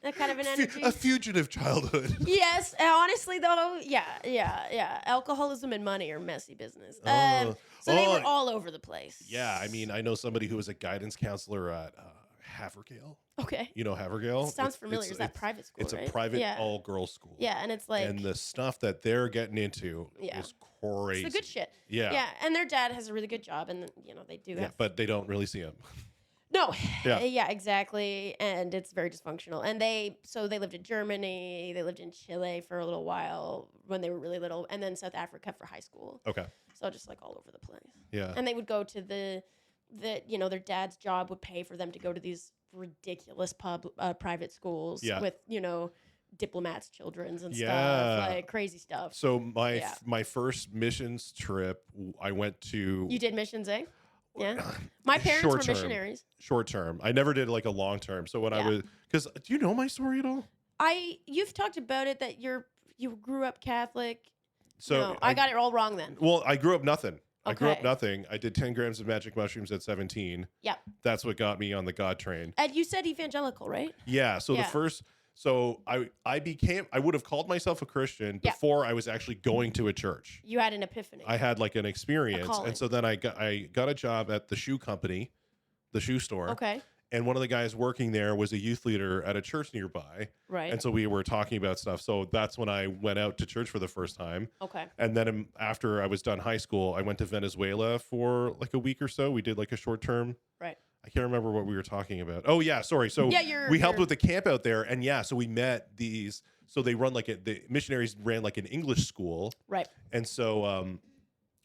That kind of an energy. A fugitive childhood. Yes, honestly though, yeah. Alcoholism and money are messy business. So they were all over the place. Yeah, I mean, I know somebody who was a guidance counselor at Havergale. Okay. You know Havergale? Sounds familiar. Is that private school? It's right? a private all-girls school. Yeah, and it's like, and the stuff that they're getting into is crazy. It's the good shit. Yeah. Yeah, and their dad has a really good job, and they do. Yeah, but they don't really see him. No. Yeah, exactly. And it's very dysfunctional. And they lived in Germany, they lived in Chile for a little while when they were really little, and then South Africa for high school. Okay. So just like all over the place. Yeah. And they would go to their dad's job would pay for them to go to these ridiculous private schools with, diplomats' children's and stuff, like crazy stuff. So my first missions trip, I went to. You did missions, eh? Yeah. My parents were missionaries. Short term. I never did like a long term. So when I was, because do you know my story at all? You've talked about it that you grew up Catholic. So no, I got it all wrong then. Well, I grew up nothing. Okay. I grew up nothing. I did 10 grams of magic mushrooms at 17. Yep. That's what got me on the God train. And you said evangelical, right? Yeah. So I would have called myself a Christian before I was actually going to a church. You had an epiphany. I had like an experience. And so then I got a job at the shoe company, the shoe store. Okay. And one of the guys working there was a youth leader at a church nearby. Right. And so we were talking about stuff. So that's when I went out to church for the first time. Okay. And then after I was done high school, I went to Venezuela for like a week or so. We did like a short term. Right. I can't remember what we were talking about. Oh, yeah. Sorry. So we helped with the camp out there. And so we met these. So they run the missionaries ran like an English school. Right. And so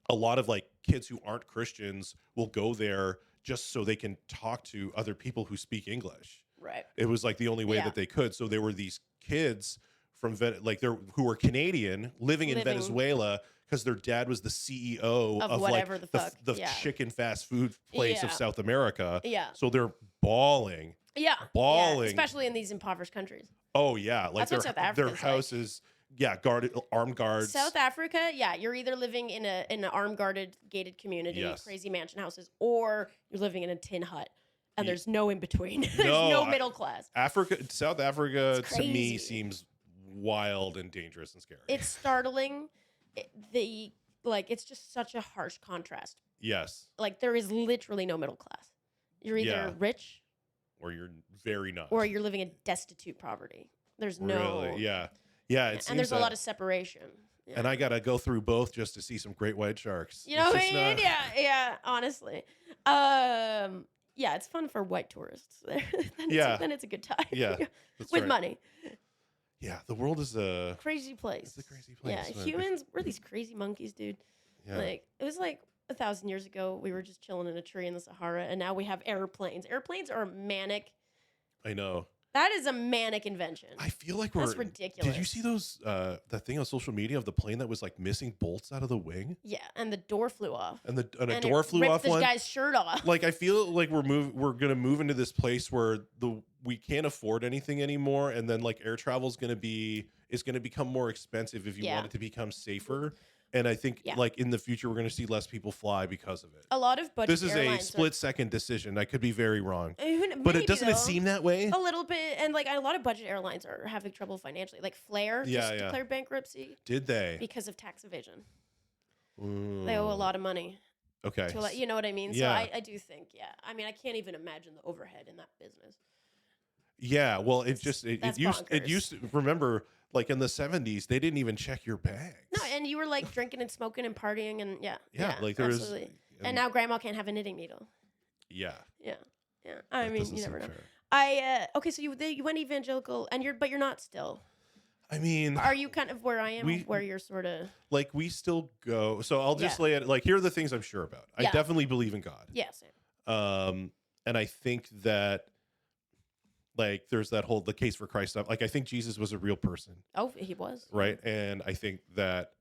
a lot of like kids who aren't Christians will go there just so they can talk to other people who speak English. Right. It was like the only way that they could. So there were these kids from who were Canadian living in Venezuela because their dad was the CEO of whatever like the chicken fast food place of South America. Yeah. So they're bawling. Yeah. Bawling. Especially in these impoverished countries. Oh yeah. Like their houses guarded, armed guards. South Africa, you're either living in an armed guarded gated community, crazy mansion houses, or you're living in a tin hut. And there's no in between. There's no middle class. South Africa to me seems wild and dangerous and scary. It's startling. It's just such a harsh contrast. Yes. Like there is literally no middle class. You're either rich or you're very not. Or you're living in destitute poverty. There's no. Really? Yeah. Yeah. And there's a lot of separation. Yeah. And I got to go through both just to see some great white sharks. You know what I mean? Yeah. Honestly. Yeah, it's fun for white tourists. Then it's a good time. Yeah. With money. Yeah, the world is a crazy place. It's a crazy place. Yeah, humans, we're these crazy monkeys, dude. Yeah. Like it was like 1,000 years ago, we were just chilling in a tree in the Sahara, and now we have airplanes. Airplanes are manic. I know. That is a manic invention. I feel like that's ridiculous. Did you see those that thing on social media of the plane that was like missing bolts out of the wing? Yeah, and the door flew off. And a door flew off. This guy's shirt off. Like I feel like we're gonna move into this place where we can't afford anything anymore, and then like air travel is gonna become more expensive if you want it to become safer. And I think like in the future, we're going to see less people fly because of it. A lot of budget This is a split-second decision. I could be very wrong. But doesn't it seem that way? A little bit. And like a lot of budget airlines are having trouble financially. Like Flair just declared bankruptcy. Did they? Because of tax evasion. They owe a lot of money. Okay. You know what I mean? So I do think, I mean, I can't even imagine the overhead in that business. Yeah, well, it used to, remember, like in the 70s, they didn't even check your bags. No, and you were like drinking and smoking and partying and like there was, and now grandma can't have a knitting needle. Yeah. I mean, you never know. Fair. Okay, so you went evangelical, and you're not still. I mean, are you kind of where I am, where you're sort of like we still go? So I'll just lay it like here are the things I'm sure about. I definitely believe in God. Yeah, same. And I think that. Like there's the case for Christ stuff. Like I think Jesus was a real person. Oh, he was. Right. And I think that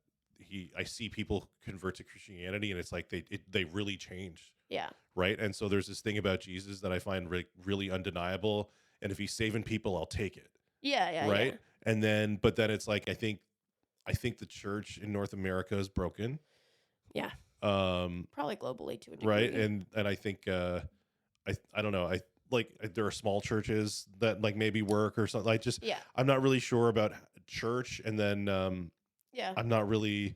I see people convert to Christianity and it's like they really change. Yeah. Right. And so there's this thing about Jesus that I find really undeniable. And if he's saving people, I'll take it. Yeah. Right. Yeah. And then, but then it's like, I think the church in North America is broken. Yeah. Probably globally to a degree. Right. And I think, I don't know. Like there are small churches that like maybe work or something. Like just I'm not really sure about church, and then I'm not really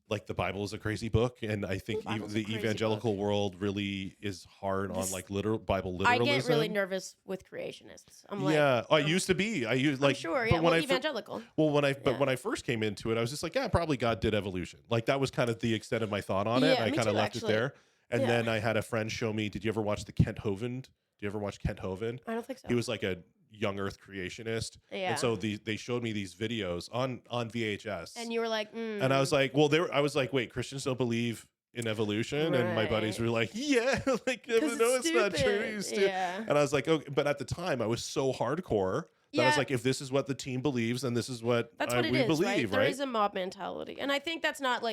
like the Bible is a crazy book, and I think the evangelical world really is hard on like Bible literalism. I get really nervous with creationists. I'm like, I used to be. I used like evangelical. When I first came into it, I was just like, probably God did evolution. Like that was kind of the extent of my thought on it. I kind of left it there, and then I had a friend show me. Did you ever watch the Kent Hovind? Do you ever watch Kent Hovind? I don't think so. He was like a young Earth creationist, and so they showed me these videos on VHS, and you were like, and I was like, I was like, wait, Christians don't believe in evolution, and my buddies were like, like no, it's not true, and I was like, okay, but at the time I was so hardcore that I was like, if this is what the team believes, then this is what we believe, right? There is a mob mentality, and I think that's not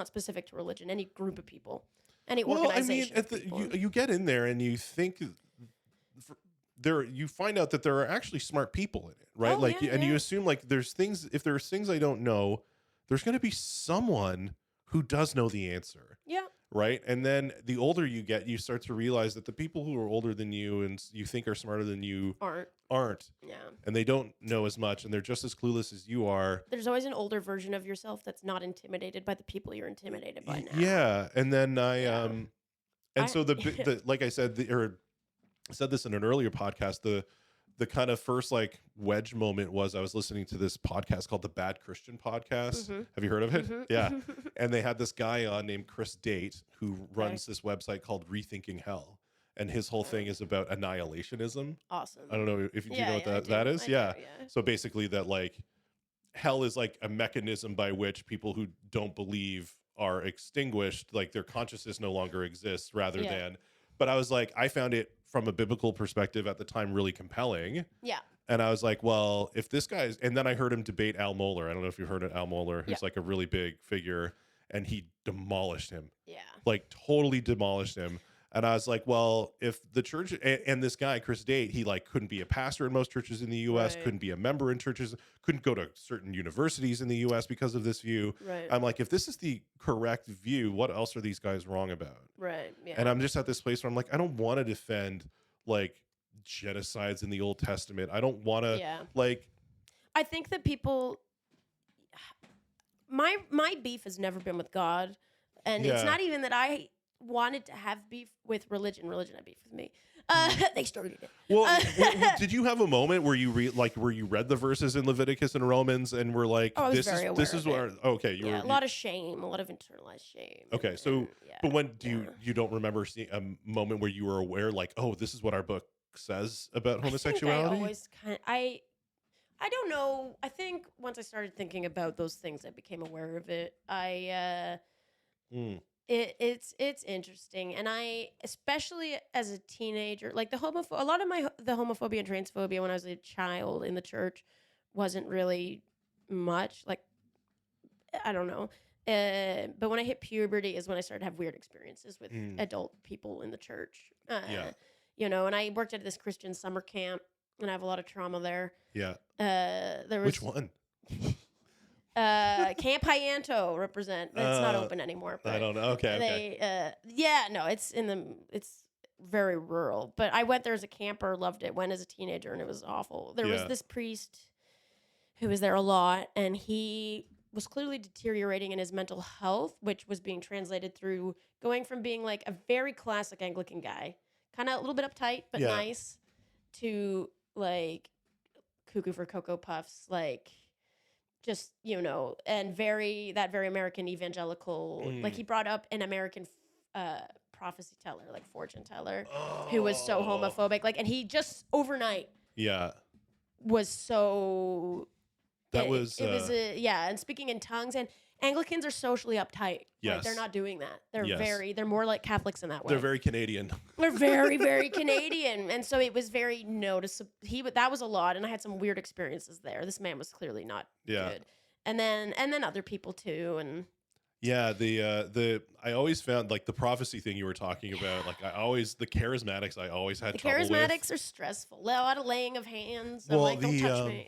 specific to religion. Any group of people, any organization. I mean, you get in there and you think. You find out that there are actually smart people in it, right? You assume like if there's things I don't know, there's going to be someone who does know the answer. Yeah. Right. And then the older you get, you start to realize that the people who are older than you and you think are smarter than you aren't. Yeah. And they don't know as much, and they're just as clueless as you are. There's always an older version of yourself that's not intimidated by the people you're intimidated by now. Yeah. And then so like I said, I said this in an earlier podcast, the kind of first like wedge moment was I was listening to this podcast called the Bad Christian Podcast. Mm-hmm. Have you heard of it? Mm-hmm. Yeah. And they had this guy on named Chris Date who runs this website called Rethinking Hell. And his whole thing is about annihilationism. Awesome. I don't know if you know what that is. Yeah. So basically that like hell is like a mechanism by which people who don't believe are extinguished, like their consciousness no longer exists rather than. But I was like, I found it from a biblical perspective at the time really compelling. Yeah. And I was like, well, if this guy's, and then I heard him debate Al Mohler. I don't know if you've heard of Al Mohler, who's like a really big figure, and he demolished him. Yeah. Like totally demolished him. And I was like, well, if the church and this guy, Chris Date, he like couldn't be a pastor in most churches in the U.S., couldn't be a member in churches, couldn't go to certain universities in the U.S. because of this view. Right. I'm like, if this is the correct view, what else are these guys wrong about? Right. Yeah. And I'm just at this place where I'm like, I don't want to defend like genocides in the Old Testament. I don't want to like. I think that people, my beef has never been with God, and it's not even that I wanted to have beef with religion. Religion had beef with me. They started it. Well, did you have a moment where you read the verses in Leviticus and Romans and were like, this is where a lot of shame, a lot of internalized shame. Okay, so but when you don't remember seeing a moment where you were aware like, oh, this is what our book says about homosexuality? I don't know. I think once I started thinking about those things, I became aware of it. It's interesting, and I, especially as a teenager, like a lot of the homophobia and transphobia when I was a child in the church wasn't really much. Like, I don't know, but when I hit puberty is when I started to have weird experiences with adult people in the church. You know, and I worked at this Christian summer camp, and I have a lot of trauma there. Yeah. There was Which one? Camp Hyanto represent. It's not open anymore. But I don't know. Okay. It's very rural. But I went there as a camper, loved it. Went as a teenager, and it was awful. There was this priest who was there a lot, and he was clearly deteriorating in his mental health, which was being translated through going from being like a very classic Anglican guy, kind of a little bit uptight but nice, to like cuckoo for Cocoa Puffs, like just, and very American evangelical. Like he brought up an American prophecy teller, like fortune teller, who was so homophobic. Like, and he just overnight was so... It was and speaking in tongues, and Anglicans are socially uptight. Yes. Like, they're not doing that. They're more like Catholics in that way. They're very Canadian. They're very, very Canadian. And so it was very noticeable. That was a lot, and I had some weird experiences there. This man was clearly not good. And then other people too, and I always found like the prophecy thing you were talking about, like the charismatics I always had trouble with. Charismatics are stressful. A lot of laying of hands. I'm like, don't touch me.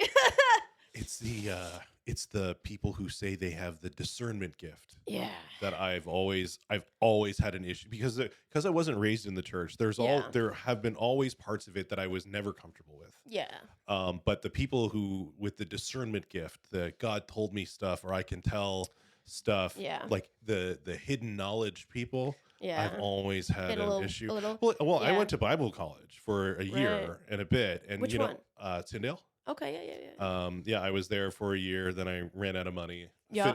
It's the people who say they have the discernment gift. Yeah. That I've always had an issue because I wasn't raised in the church. There have been always parts of it that I was never comfortable with. Yeah. But the people who with the discernment gift, that God told me stuff or I can tell stuff. Yeah. Like the hidden knowledge people. Yeah. I've always had an issue. I went to Bible college for a year and a bit, and Which one? Tyndale. Okay, I was there for a year. Then I ran out of money.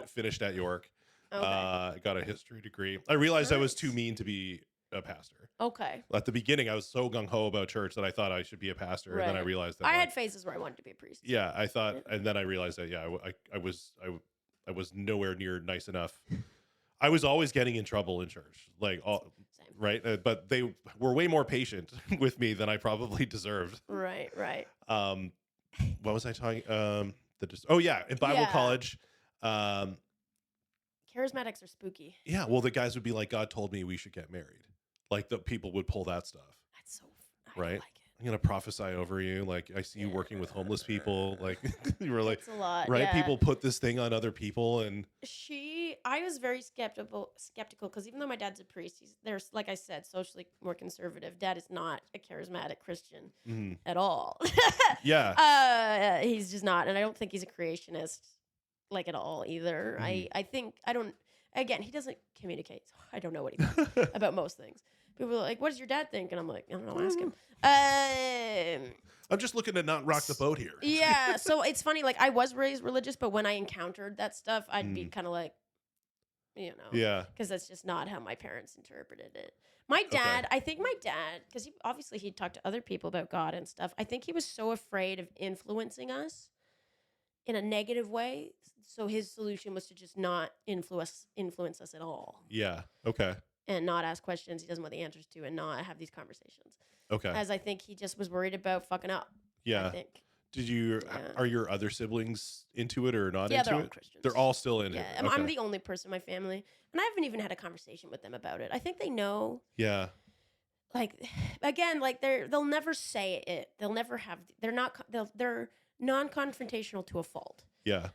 Finished at York. Okay. Got a history degree. I realized I was too mean to be a pastor. Okay. At the beginning, I was so gung ho about church that I thought I should be a pastor, and then I realized that I had phases where I wanted to be a priest. Yeah, I thought, and then I realized that I was nowhere near nice enough. I was always getting in trouble in church, right? But they were way more patient with me than I probably deserved. Right. What was I talking? In Bible college. Charismatics are spooky. Yeah, well, the guys would be like, God told me we should get married. Like the people would pull that stuff. That's so right. Like it. I'm gonna prophesy over you. Like I see you working with homeless people. Like you were like, that's a lot, right? Yeah. People put this thing on other people, and I was very skeptical because even though my dad's a priest, there's like I said, socially more conservative. Dad is not a charismatic Christian at all. Yeah, he's just not, and I don't think he's a creationist like at all either. I think I don't. Again, he doesn't communicate. So I don't know what he thinks about most things. People are like, what does your dad think? And I'm like, I don't know, ask him. I'm just looking to not rock the boat here. Yeah, so it's funny. Like, I was raised religious, but when I encountered that stuff, I'd be kind of like, yeah, because that's just not how my parents interpreted it. My dad, I think my dad, because he'd talk to other people about God and stuff. I think he was so afraid of influencing us in a negative way. So his solution was to just not influence us at all. Yeah. Okay. And not ask questions he doesn't want the answers to, and not have these conversations. Okay. As I think he just was worried about fucking up. Yeah. I think. Are your other siblings into it or not into it? Yeah, they're all Christians. They're all still in it. Yeah, I'm the only person in my family, and I haven't even had a conversation with them about it. I think they know. Yeah. Like, again, like they'll never say it. They'll never have. They're non-confrontational to a fault. Yeah.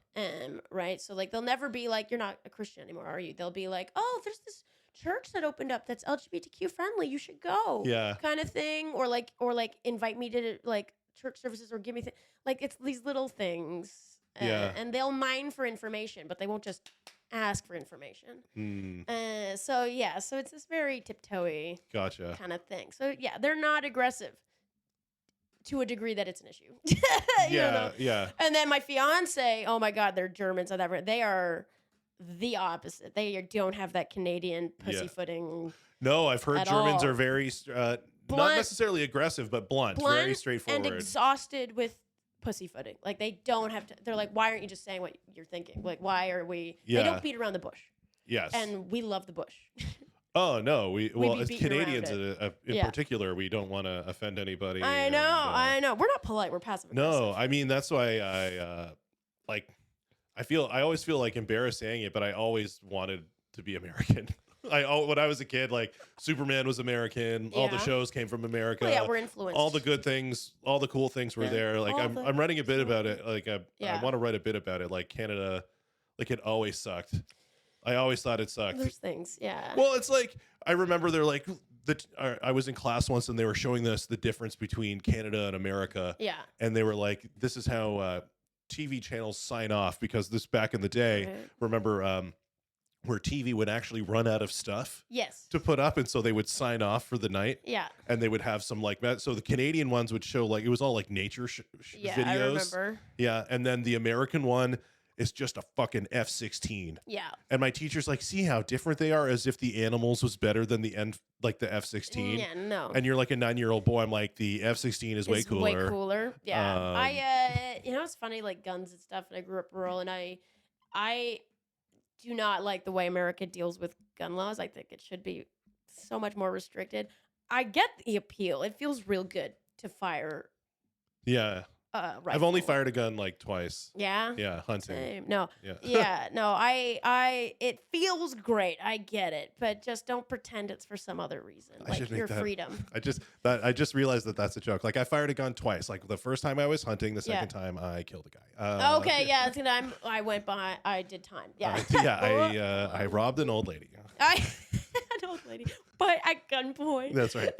Right. So like they'll never be like, you're not a Christian anymore, are you? They'll be like, oh, there's this church that opened up that's LGBTQ friendly. You should go. Yeah. Kind of thing, or like invite me to like church services or give me like it's these little things. Yeah. And they'll mine for information, but they won't just ask for information. So it's this very tiptoey gotcha kind of thing. So yeah, they're not aggressive to a degree that it's an issue. Yeah. And then my fiance, oh my God, they're Germans or whatever. They are the opposite. They don't have that Canadian pussyfooting. No, I've heard Germans are very not necessarily aggressive, but blunt, very straightforward, and exhausted with pussyfooting. Like they don't have to. They're like, why aren't you just saying what you're thinking? Like, why are we? Yeah. They don't beat around the bush. Yes, and we love the bush. Oh no, as Canadians in particular, we don't want to offend anybody. I know. We're not polite. We're passive aggressive. No, I mean that's why I always feel like embarrassed saying it, but I always wanted to be American. When I was a kid, like Superman was American. All the shows came from America. Well, yeah, we're influenced. All the good things, all the cool things were there. Like I'm writing a bit about it. Like I want to write a bit about it. Like Canada, Like it always sucked. I always thought it sucked. There's things, yeah. Well, it's like I remember they're like I was in class once and they were showing us the difference between Canada and America. Yeah. And they were like, this is how TV channels sign off, because this back in the day, remember where TV would actually run out of stuff to put up, and so they would sign off for the night. Yeah. And they would have some like so the Canadian ones would show like it was all like nature videos. I remember. Yeah, and then the American one is just a fucking F-16. Yeah. And my teacher's like, see how different they are, as if the Animals was better than the F-16. Yeah, no. And you're like a 9-year-old boy. I'm like, the F-16 is way cooler. Way cooler. Yeah. It's funny, like guns and stuff. And I grew up rural, and I do not like the way America deals with gun laws. I think it should be so much more restricted. I get the appeal. It feels real good to fire. Yeah. Rifle. I've only fired a gun like twice. Yeah. Yeah, hunting. Same. No. Yeah. Yeah. No. It feels great. I get it, but just don't pretend it's for some other reason, like your freedom. I just realized that that's a joke. Like I fired a gun twice. Like the first time I was hunting, the second time I killed a guy. Okay. Yeah. I went by. I did time. Yeah. I robbed an old lady. An old lady, but at gunpoint. That's right.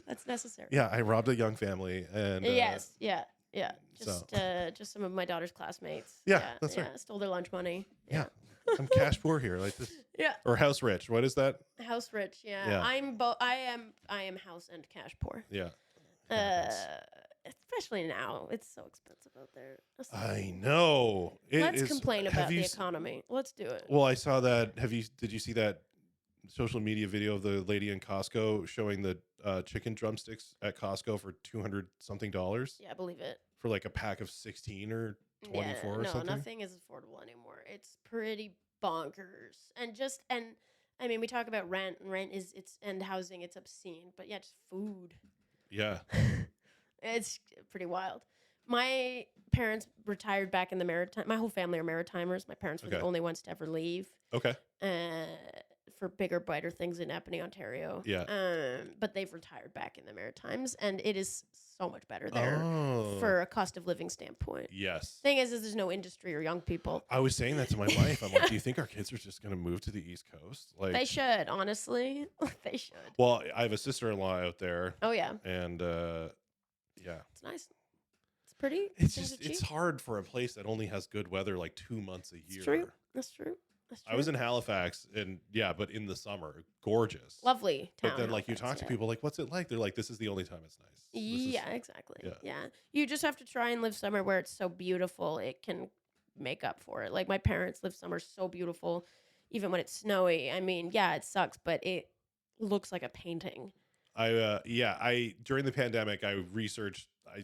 That's necessary. Yeah, I robbed a young family, and yes, yeah. Just some of my daughter's classmates. Yeah, that's right. Stole their lunch money. Yeah. I'm cash poor here, like this. Yeah. Or house rich. What is that? House rich. Yeah. I'm both. I am house and cash poor. Yeah. Especially now, it's so expensive out there. I know. Let's complain about the economy. Let's do it. Well, I saw that. Did you see that social media video of the lady in Costco showing the chicken drumsticks at Costco for $200 something? Yeah, I believe it. For like a pack of 16 or 24 or something. No, nothing is affordable anymore. It's pretty bonkers. And I mean, we talk about rent, and housing, it's obscene, but yeah, just food. Yeah. It's pretty wild. My parents retired back in the Maritime. My whole family are Maritimers. My parents were the only ones to ever leave. Okay. For bigger, brighter things in Epney, Ontario. Yeah. But they've retired back in the Maritimes, and it is so much better there for a cost of living standpoint. Yes. Thing is there's no industry or young people. I was saying that to my wife. I'm like, do you think our kids are just going to move to the East Coast? Like, they should, honestly. They should. Well, I have a sister-in-law out there. Oh, yeah. And, yeah. It's nice. It's pretty. It's hard for a place that only has good weather like 2 months a year. That's true. That's true. I was in Halifax, and but in the summer, gorgeous, lovely town. But then, like, you talk to people, like, what's it like? They're like, this is the only time it's nice. Exactly. Yeah, you just have to try and live somewhere where it's so beautiful it can make up for it. Like my parents live somewhere so beautiful, even when it's snowy. I mean, yeah, it sucks, but it looks like a painting. I during the pandemic, I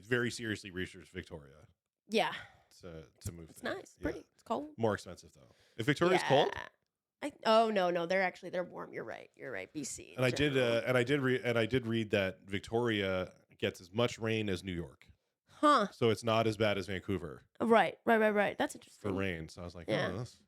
very seriously researched Victoria. Yeah. To move. It's nice. Pretty. It's cold. More expensive though. If Victoria's cold? No, they're warm. You're right. BC. And I did read that Victoria gets as much rain as New York. Huh. So it's not as bad as Vancouver. Right. That's interesting. For rain. So I was like,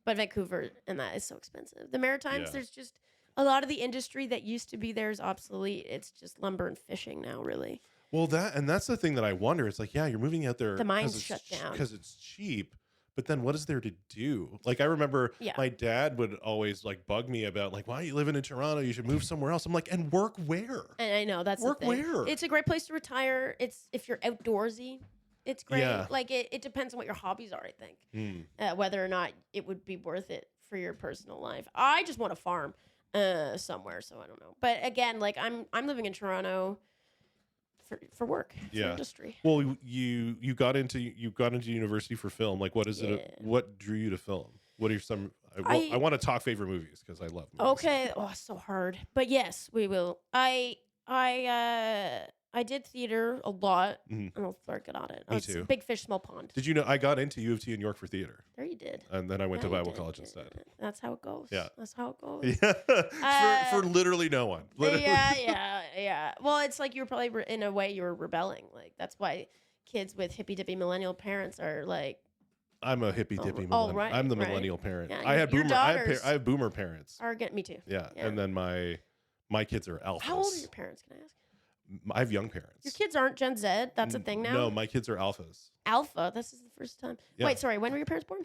But Vancouver and that is so expensive. The Maritimes, there's just a lot of the industry that used to be there is obsolete. It's just lumber and fishing now, really. Well, that's the thing that I wonder. It's like, you're moving out there. The mines shut down because it's cheap. But then what is there to do? Like, I remember my dad would always like bug me about like, why are you living in Toronto? You should move somewhere else. I'm like, and work where? And I know that's work the thing. where? It's a great place to retire. It's if you're outdoorsy, it's great. Yeah. Like it depends on what your hobbies are, I think. Whether or not it would be worth it for your personal life. I just want a farm somewhere, so I don't know. But again, like I'm living in Toronto for work, for industry. Well, you got into university for film. Like, what is it? What drew you to film? What are some? I want to talk favorite movies because I love movies. Okay, so hard, but yes, we will. I did theater a lot. I'm a flirt on it. Me too. Big fish, small pond. Did you know I got into U of T in York for theater? There you did. And then I went to Bible college instead. That's how it goes. Yeah. That's how it goes. Yeah. For literally no one. Literally. Yeah. Well, it's like you were probably in a way you were rebelling. Like that's why kids with hippy dippy millennial parents are like. I'm a hippy dippy millennial. Right, I'm the millennial parent. Yeah, I have boomer parents. Me too. Yeah. And then my kids are alphas. How old are your parents? Can I ask? I have young parents. Your kids aren't Gen Z. That's a thing now. No, my kids are alphas. Alpha. This is the first time. Yeah. Wait, sorry. When were your parents born?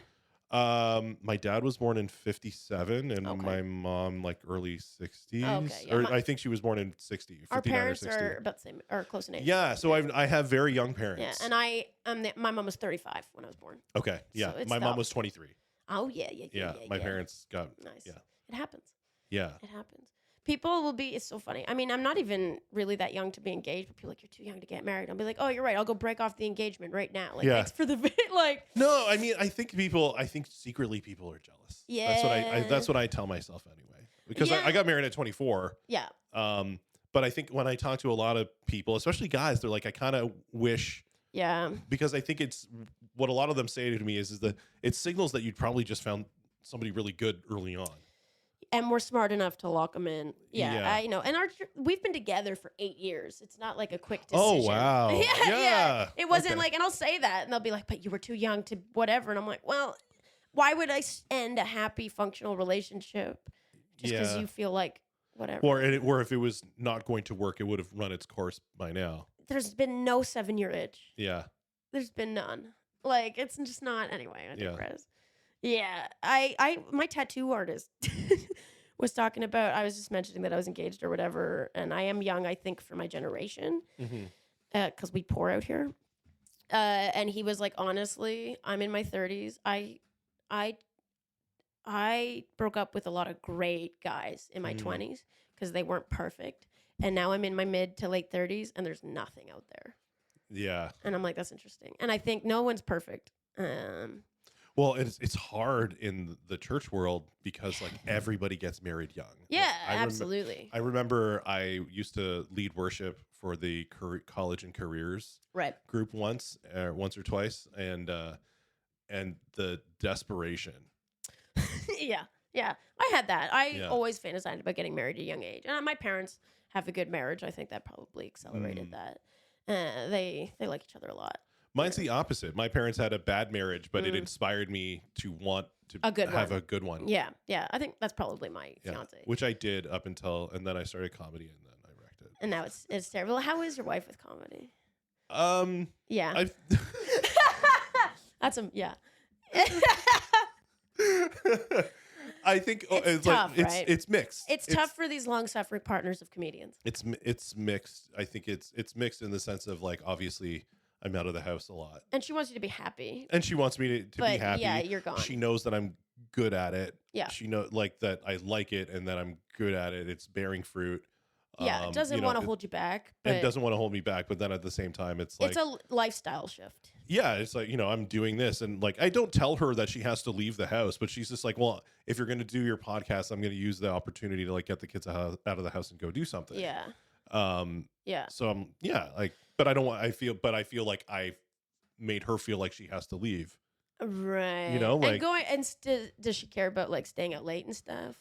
My dad was born in 57 and my mom like early 60s. Okay, yeah, or I think she was born in 60, 59 our parents or 60. are about the same or close in age. Yeah, so I have very young parents. Yeah, and my mom was 35 when I was born. Okay, yeah. So my mom was 23. Oh, yeah. My parents got nice. Yeah. It happens. Yeah. It happens. People will be, it's so funny. I mean, I'm not even really that young to be engaged, but people are like, you're too young to get married. I'll be like, oh, you're right. I'll go break off the engagement right now. Like, thanks for the, like. No, I mean, I think secretly people are jealous. Yeah. That's what I tell myself anyway. Because I got married at 24. Yeah. But I think when I talk to a lot of people, especially guys, they're like, I kind of wish. Yeah. Because I think it's, what a lot of them say to me is that it signals that you'd probably just found somebody really good early on. And we're smart enough to lock them in. Yeah. And we've been together for 8 years. It's not like a quick decision. Oh, wow. yeah. It wasn't like, and I'll say that, and they'll be like, but you were too young to whatever. And I'm like, well, why would I end a happy, functional relationship just because you feel like whatever? Or if it was not going to work, it would have run its course by now. There's been no 7-year itch. Yeah. There's been none. Like, it's just not, anyway, I digress. Yeah, my tattoo artist was talking about, I was just mentioning that I was engaged or whatever, and I am young, I think, for my generation, because we pour out here. And he was like, honestly, I'm in my 30s. I broke up with a lot of great guys in my 20s because they weren't perfect, and now I'm in my mid to late 30s, and there's nothing out there. Yeah. And I'm like, that's interesting. And I think no one's perfect. Well, it's hard in the church world because like everybody gets married young. Yeah, absolutely. I remember I used to lead worship for the college and careers group once or twice, and the desperation. Yeah. I had that. I always fantasized about getting married at a young age, and my parents have a good marriage. I think that probably accelerated that. They like each other a lot. Mine's the opposite. My parents had a bad marriage, but it inspired me to want to have a good one. Yeah. I think that's probably my fiance. Which I did up until, and then I started comedy, and then I wrecked it. And now it's terrible. How is your wife with comedy? Yeah. That's I think it's tough, like right? it's mixed. It's tough for these long-suffering partners of comedians. It's mixed. I think it's mixed in the sense of like, obviously I'm out of the house a lot. And she wants you to be happy. And she wants me to be happy. Yeah, you're gone. She knows that I'm good at it. Yeah. She knows like that I like it and that I'm good at it. It's bearing fruit. Yeah, it doesn't want to hold you back. But it doesn't want to hold me back, but then at the same time, it's like... It's a lifestyle shift. Yeah, it's like, I'm doing this. And like, I don't tell her that she has to leave the house, but she's just like, well, if you're going to do your podcast, I'm going to use the opportunity to like get the kids out of the house and go do something. Yeah. Yeah. So like, but I feel like I've made her feel like she has to leave. Right. Like... does she care about like staying out late and stuff?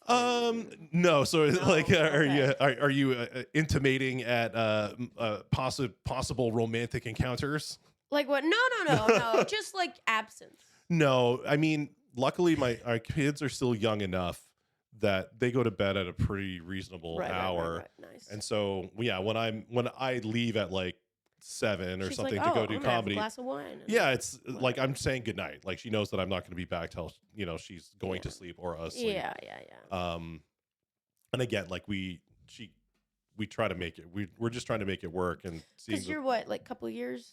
No. So like, are you intimating at possible romantic encounters? Like what? No. Just like absence. No, I mean, luckily our kids are still young enough that they go to bed at a pretty reasonable hour. Right. Nice. And so when I leave at like 7 or She's something like, to go do comedy, have a glass of wine. Yeah, it's like I'm saying goodnight. Like she knows that I'm not going to be back till she's going to sleep or us. Yeah. And again, like we try to make it. We're just trying to make it work and see. Because you're what, like a couple years,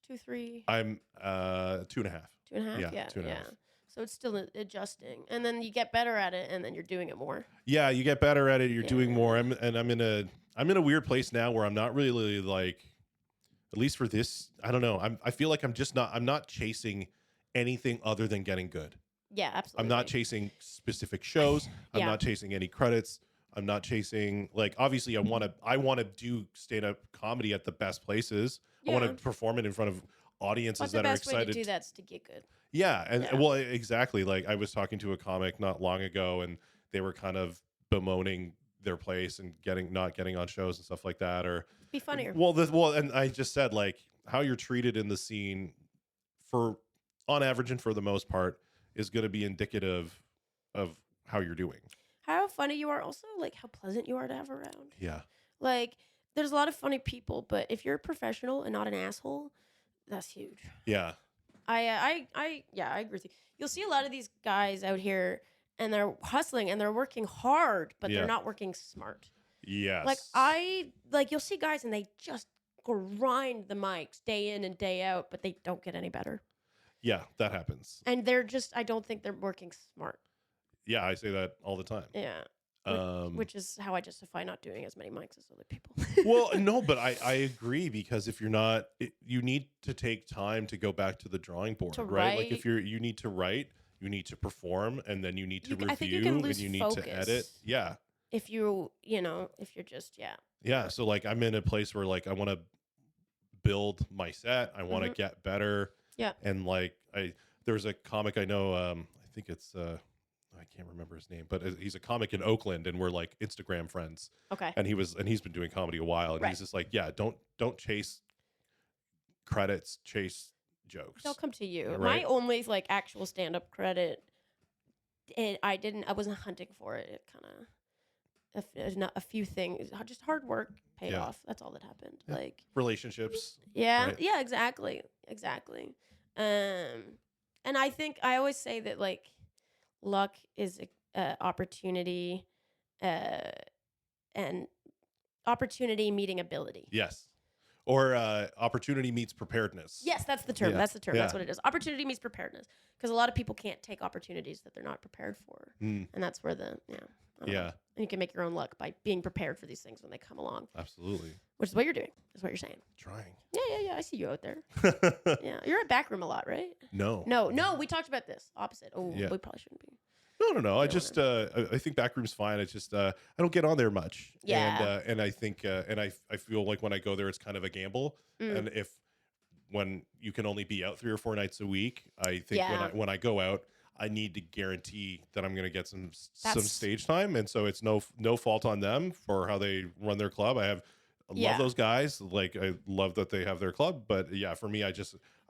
2, 3. I'm 2.5. 2.5. Yeah, 2.5. So it's still adjusting, and then you get better at it, and then you're doing it more. Yeah, you get better at it. You're doing more. I'm in a weird place now where I'm not really like. At least for this, I don't know. I feel like I'm not chasing anything other than getting good. Yeah, absolutely. I'm not chasing specific shows. I'm not chasing any credits. I'm not chasing like obviously I want to do stand-up comedy at the best places. I want to perform it in front of audiences that are excited. The best way to do that's to get good. Yeah, well, exactly. Like I was talking to a comic not long ago, and they were kind of bemoaning their place and not getting on shows and stuff like that, or be funnier. Well, and I just said like how you're treated in the scene, for on average and for the most part, is going to be indicative of how you're doing. How funny you are, also like how pleasant you are to have around. Yeah. Like there's a lot of funny people, but if you're a professional and not an asshole, that's huge. Yeah. I agree with you. You'll see a lot of these guys out here, and they're hustling and they're working hard, but they're not working smart. Yes. You'll see guys and they just grind the mics day in and day out, but they don't get any better. Yeah, that happens. And I don't think they're working smart. Yeah, I say that all the time. Yeah. Which is how I justify not doing as many mics as other people. Well, no, but I agree, because if you're not, you need to take time to go back to the drawing board, right? Like if you need to write, you need to perform, and then you need to review, I think you can lose and you need focus to edit. Yeah. If you're just, Yeah. So like I'm in a place where like I want to build my set. I want to get better. Yeah. And like there's a comic I know, I think it's, I can't remember his name, but he's a comic in Oakland, and we're like Instagram friends. Okay. And he's been doing comedy a while, and he's just like, yeah, don't chase credits, chase jokes. They'll come to you. Right? My only like actual stand-up credit, I wasn't hunting for it. It kind of a few things, just hard work paid off. That's all that happened. Yeah. Like relationships. Yeah. Right? Yeah, exactly. And I think I always say that like luck is opportunity, and opportunity meeting ability. Yes. Or opportunity meets preparedness. Yes, that's the term. Yeah. That's the term. Yeah. That's what it is. Opportunity meets preparedness. Because a lot of people can't take opportunities that they're not prepared for. And that's where I don't know. And you can make your own luck by being prepared for these things when they come along. Absolutely. Which is what you're doing. That's what you're saying. Trying. Yeah. I see you out there. Yeah. You're at Backroom a lot, right? No. We talked about this. Opposite. Oh, we probably shouldn't be. No. I just I think Backroom's fine. It's just I don't get on there much. Yeah. And I think and I feel like when I go there, it's kind of a gamble. And when you can only be out 3 or 4 nights a week, I think when I go out, I need to guarantee that I'm going to get some stage time. And so it's no fault on them for how they run their club. I love those guys. Like I love that they have their club, but yeah, for me, I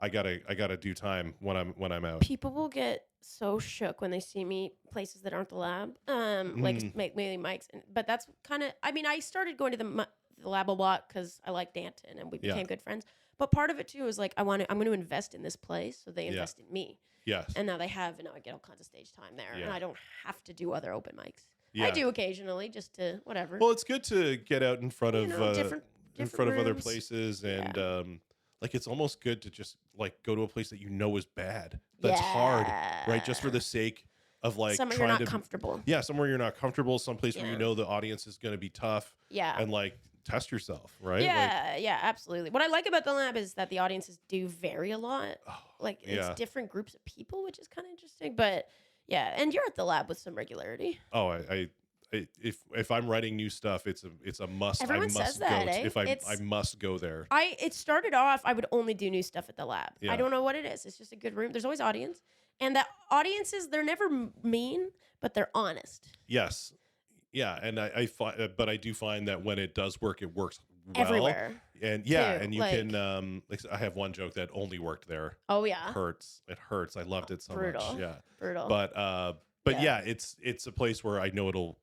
gotta do time when I'm out. People will get so shook when they see me places that aren't the lab, like mainly Mike's. But that's kind of, I started going to the lab a lot because I like Danton and we became good friends. But part of it too is like I'm going to invest in this place, so they invest in me. Yes. And now I get all kinds of stage time there, and I don't have to do other open mics. Yeah. I do occasionally, just to whatever. Well, it's good to get out in front of different in front of other rooms. Places, and like it's almost good to just like go to a place that you know is bad, that's hard, right? Just for the sake of like somewhere trying you're not comfortable. Yeah, somewhere you're not comfortable, someplace where you know the audience is going to be tough. Yeah, and like test yourself, right? Yeah, absolutely. What I like about the lab is that the audiences do vary a lot. Like it's different groups of people, which is kind of interesting. But yeah, and you're at the lab with some regularity. Oh, if I'm writing new stuff, it's a must. Everyone says that. I must go there. It started off, I would only do new stuff at the lab. Yeah. I don't know what it is. It's just a good room. There's always audience, and the audiences, they're never mean, but they're honest. Yes. Yeah, and I find, but I do find that when it does work, it works well. Everywhere. And and you can. Like I have one joke that only worked there. Oh yeah. It hurts. I loved it so brutal. much. Yeah. Brutal. But yeah, it's a place where I know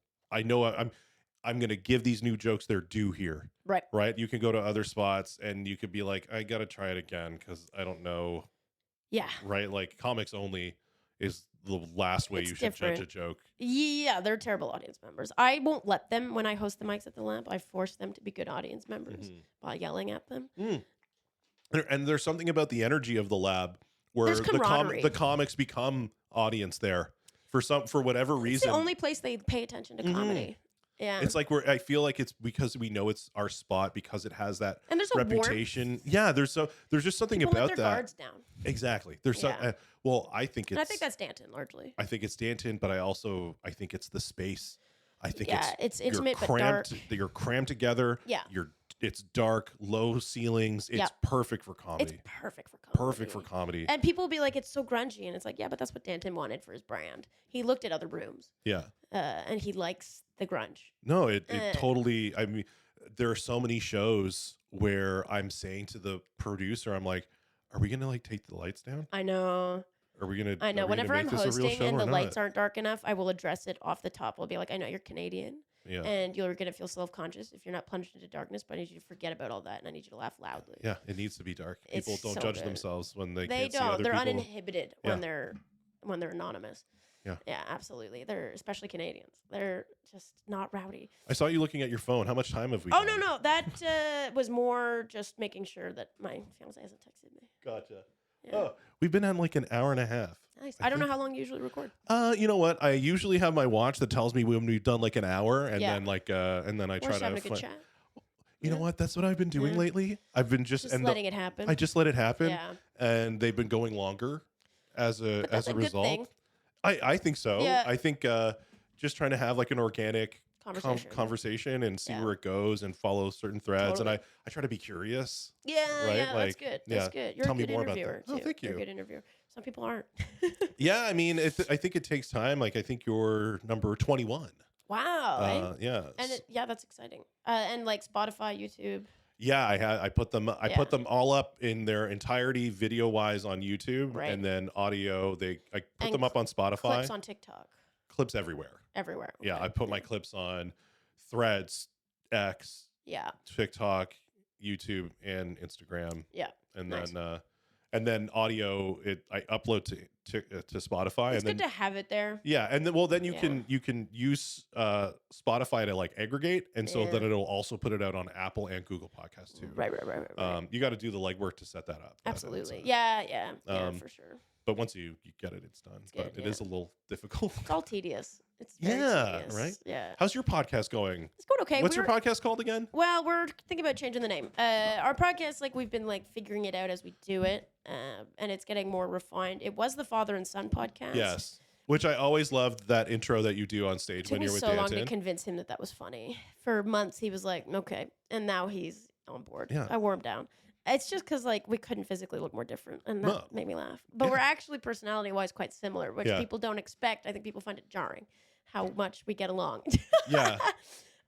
I'm going to give these new jokes their due here. Right. Right. You can go to other spots and you could be like, I got to try it again because I don't know. Yeah. Right. Like comics only is the last way you should judge a joke. Yeah, they're terrible audience members. I won't let them when I host the mics at the lab. I force them to be good audience members by yelling at them. And there's something about the energy of the lab where the comics become audience there for whatever reason. It's the only place they pay attention to comedy. Yeah, it's like I feel like it's because we know it's our spot because it has that and there's reputation. Yeah, there's just something people about let that. Their guards down. Exactly. There's I think I think that's Danton largely. I think it's Danton, but I think it's the space. I think it's intimate but dark. You're crammed together. Yeah. It's dark, low ceilings. It's perfect for comedy. It's perfect for comedy. Perfect for comedy. And people will be like, it's so grungy. And it's like, yeah, but that's what Danton wanted for his brand. He looked at other rooms. Yeah. And he likes the grunge. No, it totally, I mean, there are so many shows where I'm saying to the producer, I'm like, are we going to like take the lights down? I know. Are we whenever I'm hosting and the lights aren't dark enough, I will address it off the top. I'll be like, I know you're Canadian. and you're going to feel self-conscious if you're not plunged into darkness, but I need you to forget about all that, and I need you to laugh loudly. Yeah, it needs to be dark. People don't judge themselves when they can't don't. See other They're people. Uninhibited when they're anonymous. Yeah, absolutely. They're especially Canadians. They're just not rowdy. I saw you looking at your phone. How much time have we? Oh, no. That was more just making sure that my fiance hasn't texted me. Gotcha. Yeah. Oh, we've been on like an hour and a half. Nice. I don't know how long you usually record. You know what? I usually have my watch that tells me when we've done like an hour, and then I try to having a good chat. You know what? That's what I've been doing lately. I've been just letting it happen. I just let it happen. Yeah. And they've been going longer as a result. Good thing. I think so. Yeah. I think just trying to have like an organic conversation and see where it goes and follow certain threads. Totally. And I try to be curious. Yeah, right? yeah, that's good. That's good. You're Tell a good me more interviewer about that. too. Oh, thank you. You're a good interviewer. Some people aren't. Yeah, I mean, I think it takes time. Like I think you're number 21. Wow. Yeah. And that's exciting. And like Spotify, YouTube. Yeah, I put them put them all up in their entirety video wise on YouTube, and then audio. I put them up on Spotify. Clips on TikTok. Clips everywhere. Everywhere. Yeah, I put my clips on Threads, X, TikTok, YouTube, and Instagram. Yeah. And then audio. I upload to Spotify. It's good to have it there. Yeah, and then you can use Spotify to like aggregate, and so then it'll also put it out on Apple and Google Podcasts too. Right. You got to do the legwork to set that up. Absolutely. Yeah, for sure. But once you get it, it's done. But it is a little difficult. It's all tedious. It's very tedious. Right? Yeah. How's your podcast going? It's going okay. What's your podcast called again? Well, we're thinking about changing the name. Our podcast, we've been figuring it out as we do it, and it's getting more refined. It was the Father and Son podcast. Yes. Which I always loved that intro that you do on stage when you're with Danton. It took me so long to convince him that was funny. For months, he was like, okay. And now he's on board. Yeah. I wore him down. It's just because we couldn't physically look more different, and that made me laugh. But we're actually personality-wise quite similar, which people don't expect. I think people find it jarring how much we get along. Yeah.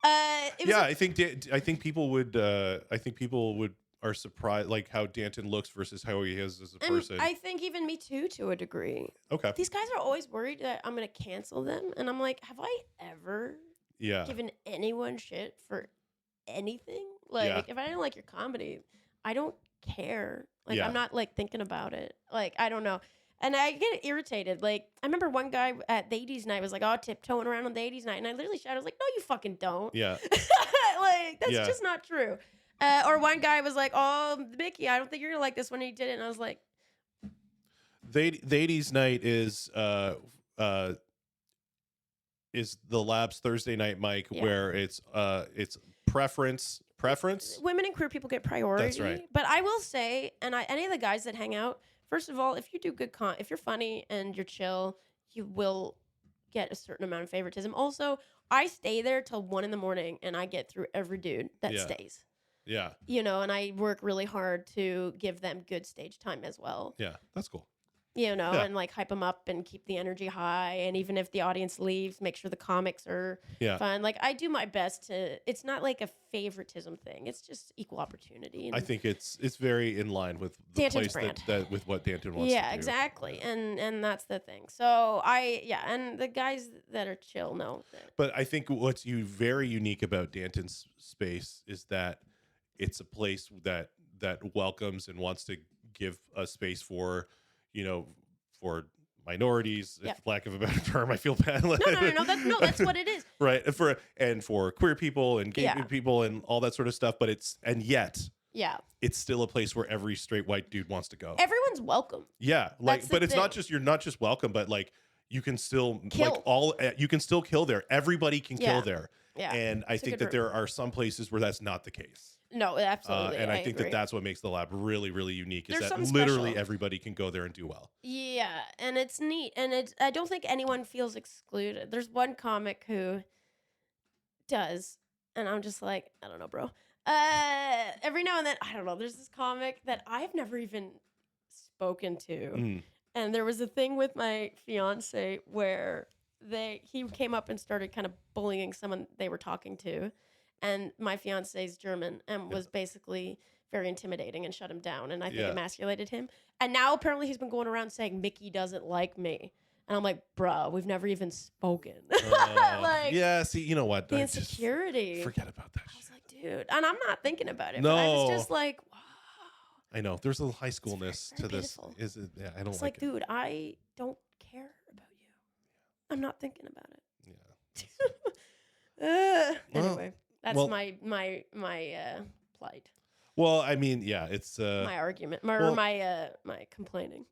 I think people would are surprised how Danton looks versus how he is as a person. I think even me too, to a degree. Okay. These guys are always worried that I'm going to cancel them, and I'm like, have I ever given anyone shit for anything? If I didn't like your comedy, I don't care. I'm not thinking about it. I don't know. And I get irritated. I remember one guy at the 80s night was like, oh, tiptoeing around on the 80s night. And I literally shouted, I was like, no, you fucking don't. Yeah. That's just not true. Or one guy was like, oh, Mickey, I don't think you're going to like this one. And he did it. And I was like. The 80s night is the Lab's Thursday night mic where it's preference. Women and queer people get priority. That's right. But I will say, and any of the guys that hang out, first of all, if you do good if you're funny and you're chill, you will get a certain amount of favoritism. Also, I stay there till 1 a.m. and I get through every dude that stays. Yeah. And I work really hard to give them good stage time as well. Yeah, that's cool. And hype them up and keep the energy high. And even if the audience leaves, make sure the comics are fun. I do my best to. It's not like a favoritism thing. It's just equal opportunity. And I think it's very in line with the Danton's place brand. that with what Danton wants to do. Yeah, exactly. And that's the thing. So and the guys that are chill know that. But I think what's very unique about Danton's space is that it's a place that welcomes and wants to give a space for for minorities, if lack of a better term. I feel bad. No, that's what it is. Right. For queer people and gay people and all that sort of stuff. But it's still a place where every straight white dude wants to go. Everyone's welcome. Yeah. But it's not just, you're not just welcome, but you can still you can still kill there. Everybody can kill there. Yeah. And I think that there are some places where that's not the case. No, absolutely. And I think agree. that's what makes the Lab really, really unique is There's that literally everybody can go there and do well. Yeah, and it's neat. And I don't think anyone feels excluded. There's one comic who does, and I'm just like, I don't know, bro. Every now and then, I don't know, there's this comic that I've never even spoken to. Mm. And there was a thing with my fiance where he came up and started kind of bullying someone they were talking to. And my fiance's German and was basically very intimidating and shut him down. And I think emasculated him. And now apparently he's been going around saying Mickey doesn't like me. And I'm like, bro, we've never even spoken. Yeah, see, you know what? The insecurity. Forget about that shit. I was like, dude, and I'm not thinking about it. No. But I was just like, wow. I know. There's a little high schoolness to this. Beautiful. Is it? Yeah, I don't it's like it. Dude, I don't care about you. I'm not thinking about it. Yeah. Anyway, that's my plight. Well, I mean, yeah, it's my argument, my complaining.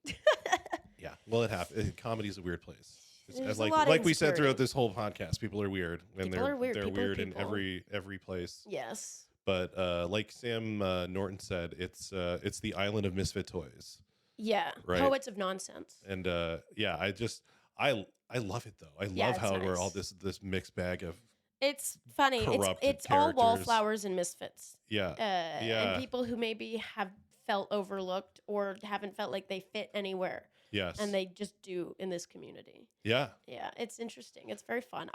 Yeah, well, it happens. Comedy is a weird place. There's like we said throughout this whole podcast, people are weird, and they're weird in every place. Yes. But like Sam Norton said, it's the island of misfit toys. Yeah, right? Poets of nonsense. And yeah, I love it though. I love how we're all this mixed bag of. It's funny. It's all wallflowers and misfits. Yeah. And people who maybe have felt overlooked or haven't felt like they fit anywhere. Yes. And they just do in this community. Yeah. Yeah. It's interesting. It's very fun.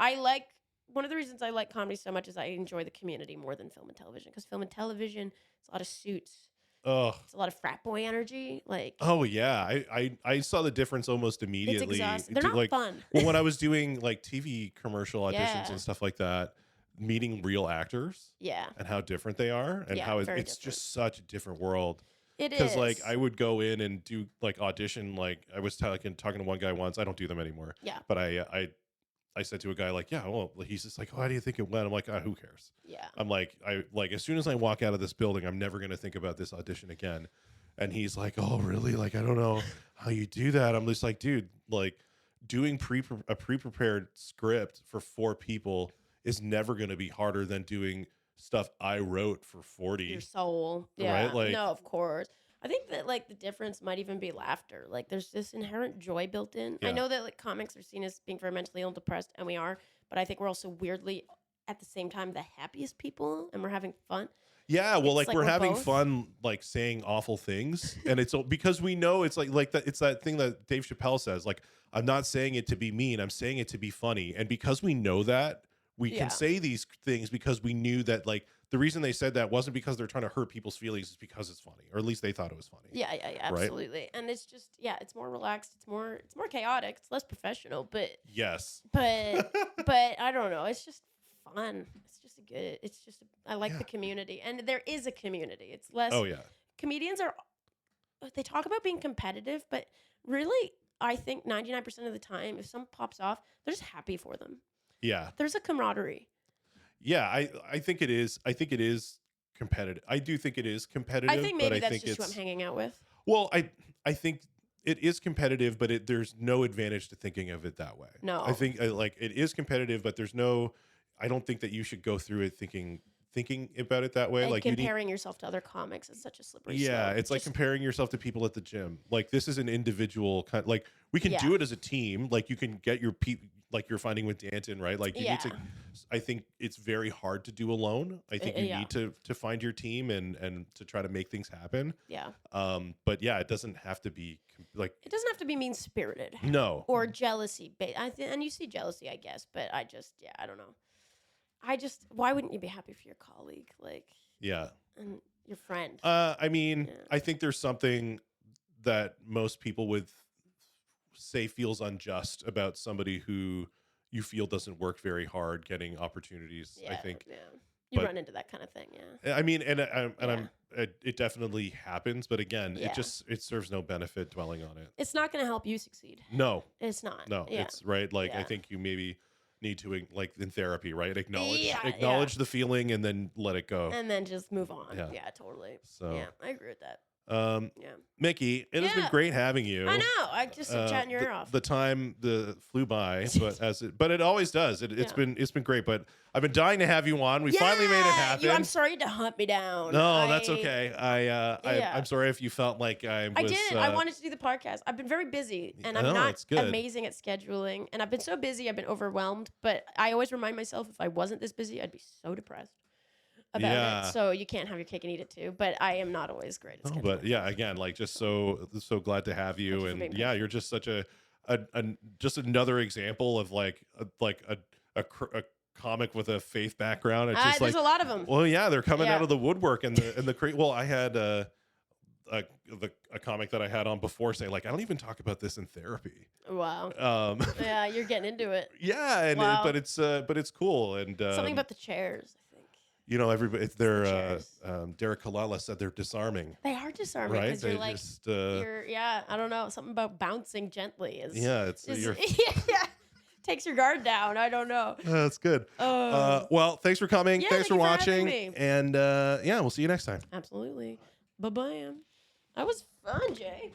One of the reasons I like comedy so much is I enjoy the community more than film and television, because film and television, it's a lot of suits. Oh, it's a lot of frat boy energy. Oh yeah, I saw the difference almost immediately. It's exhausting. They're not fun. Well, when I was doing like TV commercial auditions and stuff like that, meeting real acters, and how different they are, and how it's just such a different world. It is. Because like I would go in and do like audition. Like I was talking to one guy once. I don't do them anymore. Yeah. But I said to a guy like, yeah, well, he's just like, oh, how do you think it went? I'm like, who cares? Yeah. I'm like, as soon as I walk out of this building, I'm never going to think about this audition again. And he's like, oh, really? Like, I don't know how you do that. I'm just like, dude, like doing a pre-prepared script for 4 people is never going to be harder than doing stuff I wrote for 40. Your soul. Yeah. Right? Like, no, of course. I think that like the difference might even be laughter. Like there's this inherent joy built in. Yeah. I know that like comics are seen as being very mentally ill and depressed, and we are, but I think we're also weirdly at the same time the happiest people, and we're having fun. Yeah, well, like we're having fun, like saying awful things, and it's because we know it's like that. It's that thing that Dave Chappelle says. Like, I'm not saying it to be mean. I'm saying it to be funny, and because we know that, we can say these things because we knew that like. The reason they said that wasn't because they're trying to hurt people's feelings. It's because it's funny, or at least they thought it was funny. Yeah, absolutely. Right? And it's just, it's more relaxed. It's more chaotic. It's less professional, but yes. But I don't know. It's just fun. I like the community, and there is a community. It's less. Oh yeah. Comedians they talk about being competitive, but really, I think 99% of the time, if someone pops off, they're just happy for them. Yeah. There's a camaraderie. Yeah, I think it is. I think it is competitive. I do think it is competitive. I think maybe that's just who I'm hanging out with. Well, I think it is competitive, but there's no advantage to thinking of it that way. No. I think like it is competitive, but there's no. I don't think that you should go through it thinking about it that way. And like comparing yourself to other comics is such a slippery slope. Yeah, it's like comparing yourself to people at the gym. Like this is an individual kind. Like we can do it as a team. Like you can get your like you're finding with Danton, right? Like you need to. I think it's very hard to do alone. I think you need to find your team and to try to make things happen. Yeah. But yeah, it doesn't have to be like. It doesn't have to be mean spirited. No. Or jealousy. And you see jealousy, I guess. But I don't know. Why wouldn't you be happy for your colleague? Like. Yeah. And your friend. I mean, I think there's something that most people would say feels unjust about somebody who you feel doesn't work very hard getting opportunities. I think you run into that kind of thing. Yeah. I mean, it definitely happens, but again, it serves no benefit dwelling on it. It's not going to help you succeed. No, it's not. No, it's right. Like I think you maybe need to like in therapy, right? Acknowledge the feeling and then let it go, and then just move on. Yeah, totally. So yeah, I agree with that. Mickey, it has been great having you. I know. I just chatting your ear off. The time flew by, but it always does. It's been great. But I've been dying to have you on. We finally made it happen. I'm sorry to hunt me down. No, that's okay. I'm sorry if you felt like I did. I wanted to do the podcast. I've been very busy, and I'm not amazing at scheduling. And I've been so busy, I've been overwhelmed. But I always remind myself, if I wasn't this busy, I'd be so depressed about it. So you can't have your cake and eat it too. But I am not always great at scheduling. But yeah, again, like just so glad to have you. And yeah, you're just such a just another example of like a comic with a faith background. It's just there's a lot of them. Well, yeah, they're coming out of the woodwork and the well, I had a comic that I had on before say like, I don't even talk about this in therapy. Wow. Yeah, you're getting into it. Yeah, and wow. But it's cool and something about the chairs. I think. You know, everybody. They're Derek Kalala said they're disarming. They are disarming because right? you're like, yeah. I don't know, something about bouncing gently is. Yeah, yeah. Takes your guard down. I don't know. That's good. Well, thanks for coming. Yeah, thanks for watching. me. And yeah, we'll see you next time. Absolutely. Bye-bye. That was fun, Jay.